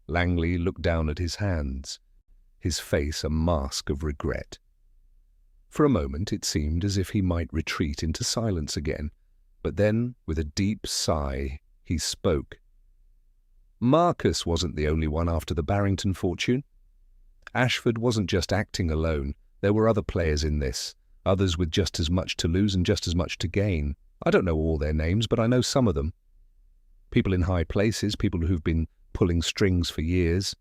Langley looked down at his hands, his face a mask of regret. For a moment it seemed as if he might retreat into silence again, but then, with a deep sigh, he spoke. Marcus wasn't the only one after the Barrington fortune. Ashford wasn't just acting alone. There were other players in this, others with just as much to lose and just as much to gain. I don't know all their names, but I know some of them. People in high places, people who've been pulling strings for years.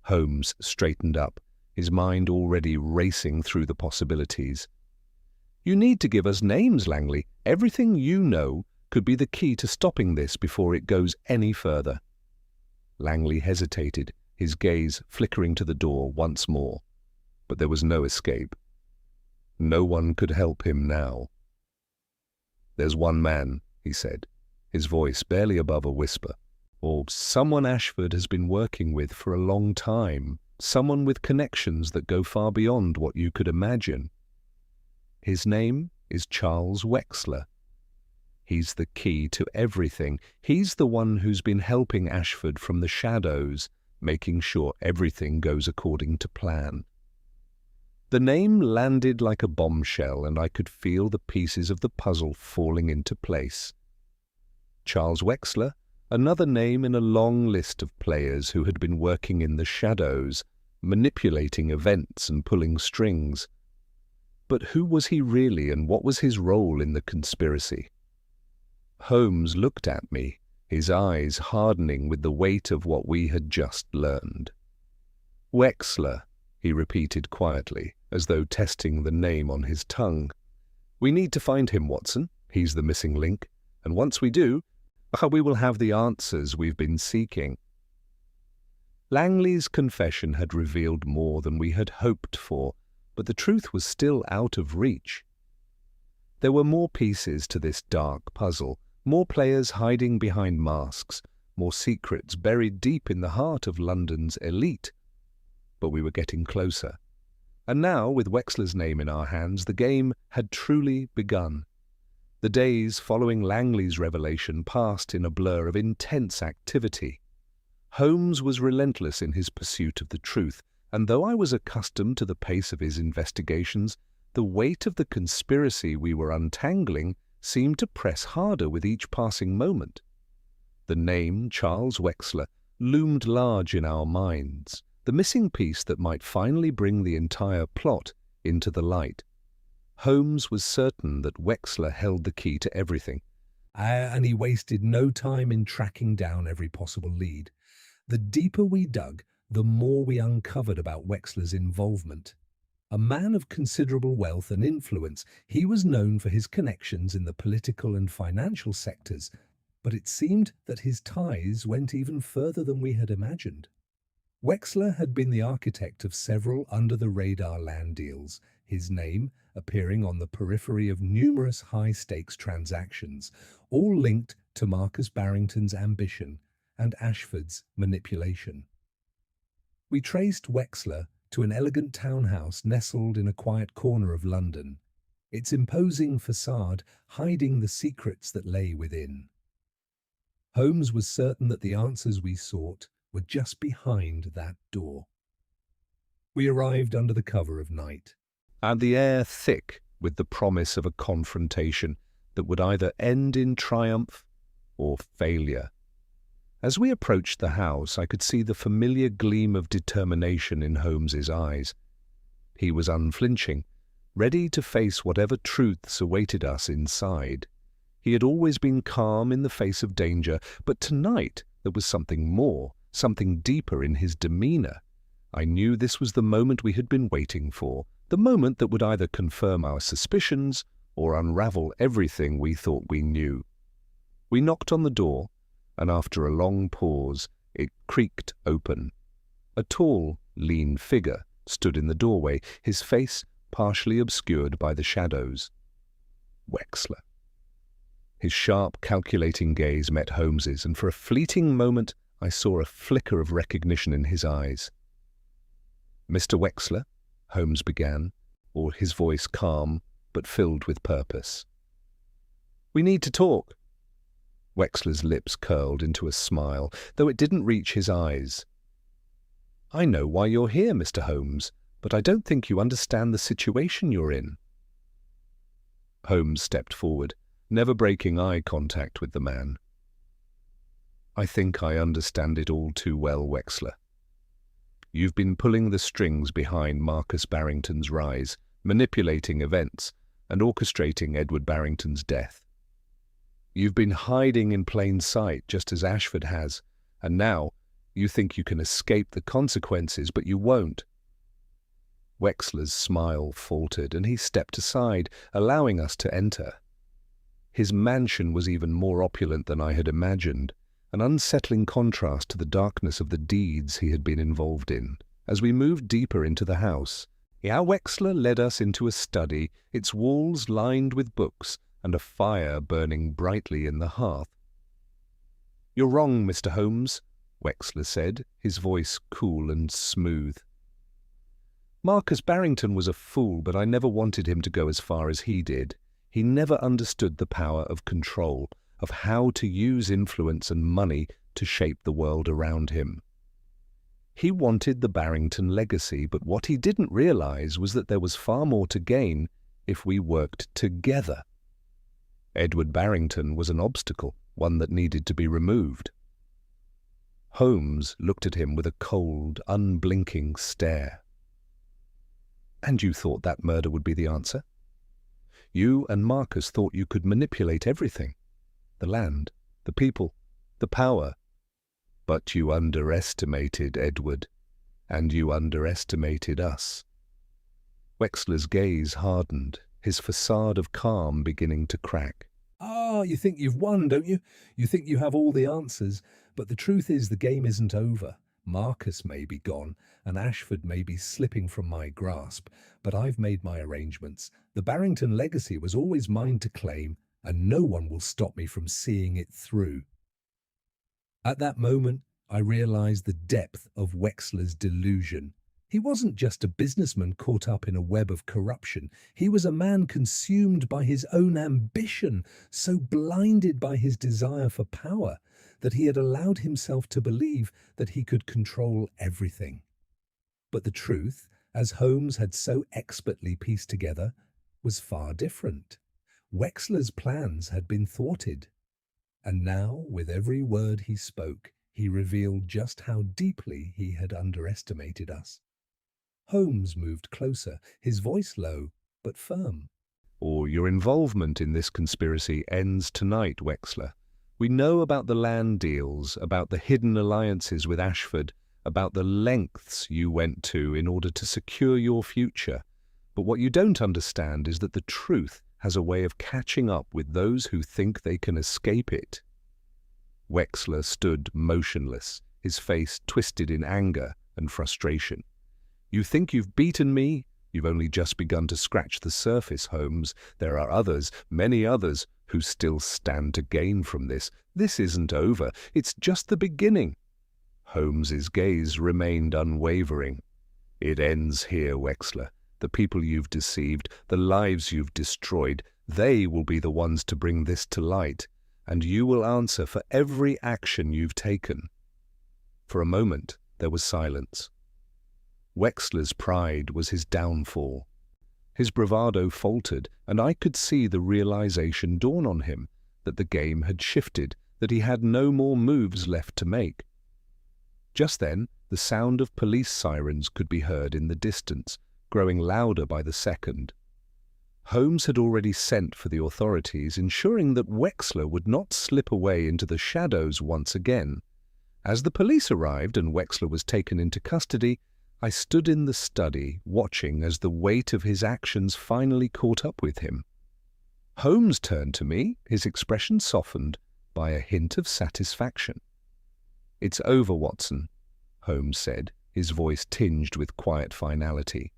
Holmes straightened up, his mind already racing through the possibilities. You need to give us names, Langley. Everything you know could be the key to stopping this before it goes any further. Langley hesitated, his gaze flickering to the door once more. But there was no escape. No one could help him now. There's one man, he said, his voice barely above a whisper, or someone Ashford has been working with for a long time, someone with connections that go far beyond what you could imagine. His name is Charles Wexler. He's the key to everything. He's the one who's been helping Ashford from the shadows, making sure everything goes according to plan. The name landed like a bombshell, and I could feel the pieces of the puzzle falling into place. Charles Wexler, another name in a long list of players who had been working in the shadows, manipulating events and pulling strings. But who was he really, and what was his role in the conspiracy? Holmes looked at me, his eyes hardening with the weight of what we had just learned. Wexler, he repeated quietly, as though testing the name on his tongue. We need to find him, Watson. He's the missing link. And once we do, we will have the answers we've been seeking. Langley's confession had revealed more than we had hoped for, but the truth was still out of reach. There were more pieces to this dark puzzle, more players hiding behind masks, more secrets buried deep in the heart of London's elite. But we were getting closer. And now, with Wexler's name in our hands, the game had truly begun. The days following Langley's revelation passed in a blur of intense activity. Holmes was relentless in his pursuit of the truth, and though I was accustomed to the pace of his investigations, the weight of the conspiracy we were untangling seemed to press harder with each passing moment. The name Charles Wexler loomed large in our minds, the missing piece that might finally bring the entire plot into the light. Holmes was certain that Wexler held the key to everything. And he wasted no time in tracking down every possible lead. The deeper we dug, the more we uncovered about Wexler's involvement. A man of considerable wealth and influence, he was known for his connections in the political and financial sectors, but it seemed that his ties went even further than we had imagined. Wexler had been the architect of several under-the-radar land deals, his name appearing on the periphery of numerous high-stakes transactions, all linked to Marcus Barrington's ambition and Ashford's manipulation. We traced Wexler to an elegant townhouse nestled in a quiet corner of London, its imposing facade hiding the secrets that lay within. Holmes was certain that the answers we sought were just behind that door. We arrived under the cover of night, and the air thick with the promise of a confrontation that would either end in triumph or failure. As we approached the house, I could see the familiar gleam of determination in Holmes's eyes. He was unflinching, ready to face whatever truths awaited us inside. He had always been calm in the face of danger, but tonight there was something more, something deeper in his demeanor. I knew this was the moment we had been waiting for, the moment that would either confirm our suspicions or unravel everything we thought we knew. We knocked on the door, and after a long pause, it creaked open. A tall, lean figure stood in the doorway, his face partially obscured by the shadows. Wexler. His sharp, calculating gaze met Holmes's, and for a fleeting moment I saw a flicker of recognition in his eyes. "Mr. Wexler," Holmes began, or his voice calm but filled with purpose. "We need to talk." Wexler's lips curled into a smile, though it didn't reach his eyes. "I know why you're here, Mr. Holmes. but I don't think you understand the situation you're in." Holmes stepped forward, never breaking eye contact with the man. "I think I understand it all too well, Wexler. You've been pulling the strings behind Marcus Barrington's rise, manipulating events, and orchestrating Edward Barrington's death. You've been hiding in plain sight, just as Ashford has, and now you think you can escape the consequences, but you won't." Wexler's smile faltered, and he stepped aside, allowing us to enter. His mansion was even more opulent than I had imagined, an unsettling contrast to the darkness of the deeds he had been involved in. As we moved deeper into the house, Herr Wexler led us into a study, its walls lined with books and a fire burning brightly in the hearth. "You're wrong, Mr. Holmes," Wexler said, his voice cool and smooth. "Marcus Barrington was a fool, but I never wanted him to go as far as he did. He never understood the power of control, of how to use influence and money to shape the world around him. He wanted the Barrington legacy, but what he didn't realize was that there was far more to gain if we worked together. Edward Barrington was an obstacle, one that needed to be removed." Holmes looked at him with a cold, unblinking stare. "And you thought that murder would be the answer? You and Marcus thought you could manipulate everything. The land, the people, the power. But you underestimated Edward, and you underestimated us." Wexler's gaze hardened, his facade of calm beginning to crack. "Ah, you think you've won, don't you? You think you have all the answers. But the truth is the game isn't over. Marcus may be gone, and Ashford may be slipping from my grasp, but I've made my arrangements. The Barrington legacy was always mine to claim, and no one will stop me from seeing it through." At that moment, I realized the depth of Wexler's delusion. He wasn't just a businessman caught up in a web of corruption. He was a man consumed by his own ambition, so blinded by his desire for power that he had allowed himself to believe that he could control everything. But the truth, as Holmes had so expertly pieced together, was far different. Wexler's plans had been thwarted, and now, with every word he spoke, he revealed just how deeply he had underestimated us. Holmes moved closer, his voice low but firm. "Or your involvement in this conspiracy ends tonight, Wexler. We know about the land deals, about the hidden alliances with Ashford, about the lengths you went to in order to secure your future. But what you don't understand is that the truth has a way of catching up with those who think they can escape it." Wexler stood motionless, his face twisted in anger and frustration. "You think you've beaten me? You've only just begun to scratch the surface, Holmes. There are others, many others, who still stand to gain from this. This isn't over. It's just the beginning." Holmes's gaze remained unwavering. "It ends here, Wexler. The people you've deceived, the lives you've destroyed, they will be the ones to bring this to light, and you will answer for every action you've taken." For a moment, there was silence. Wexler's pride was his downfall. His bravado faltered, and I could see the realization dawn on him that the game had shifted, that he had no more moves left to make. Just then, the sound of police sirens could be heard in the distance, growing louder by the second. Holmes had already sent for the authorities, ensuring that Wexler would not slip away into the shadows once again. As the police arrived and Wexler was taken into custody, I stood in the study, watching as the weight of his actions finally caught up with him. Holmes turned to me, his expression softened by a hint of satisfaction. "It's over, Watson," Holmes said, his voice tinged with quiet finality.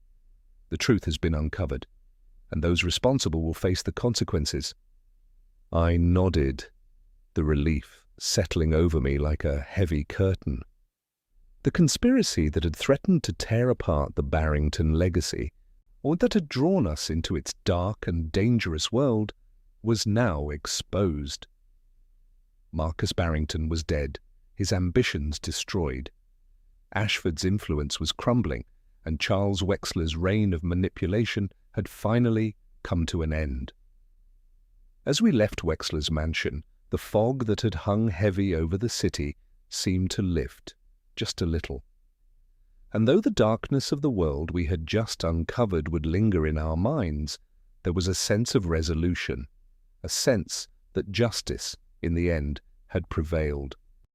"The truth has been uncovered, and those responsible will face the consequences." I nodded, the relief settling over me like a heavy curtain. The conspiracy that had threatened to tear apart the Barrington legacy, or that had drawn us into its dark and dangerous world, was now exposed. Marcus Barrington was dead, his ambitions destroyed. Ashford's influence was crumbling, and Charles Wexler's reign of manipulation had finally come to an end. As we left Wexler's mansion, the fog that had hung heavy over the city seemed to lift, just a little. And though the darkness of the world we had just uncovered would linger in our minds, there was a sense of resolution, a sense that justice, in the end, had prevailed.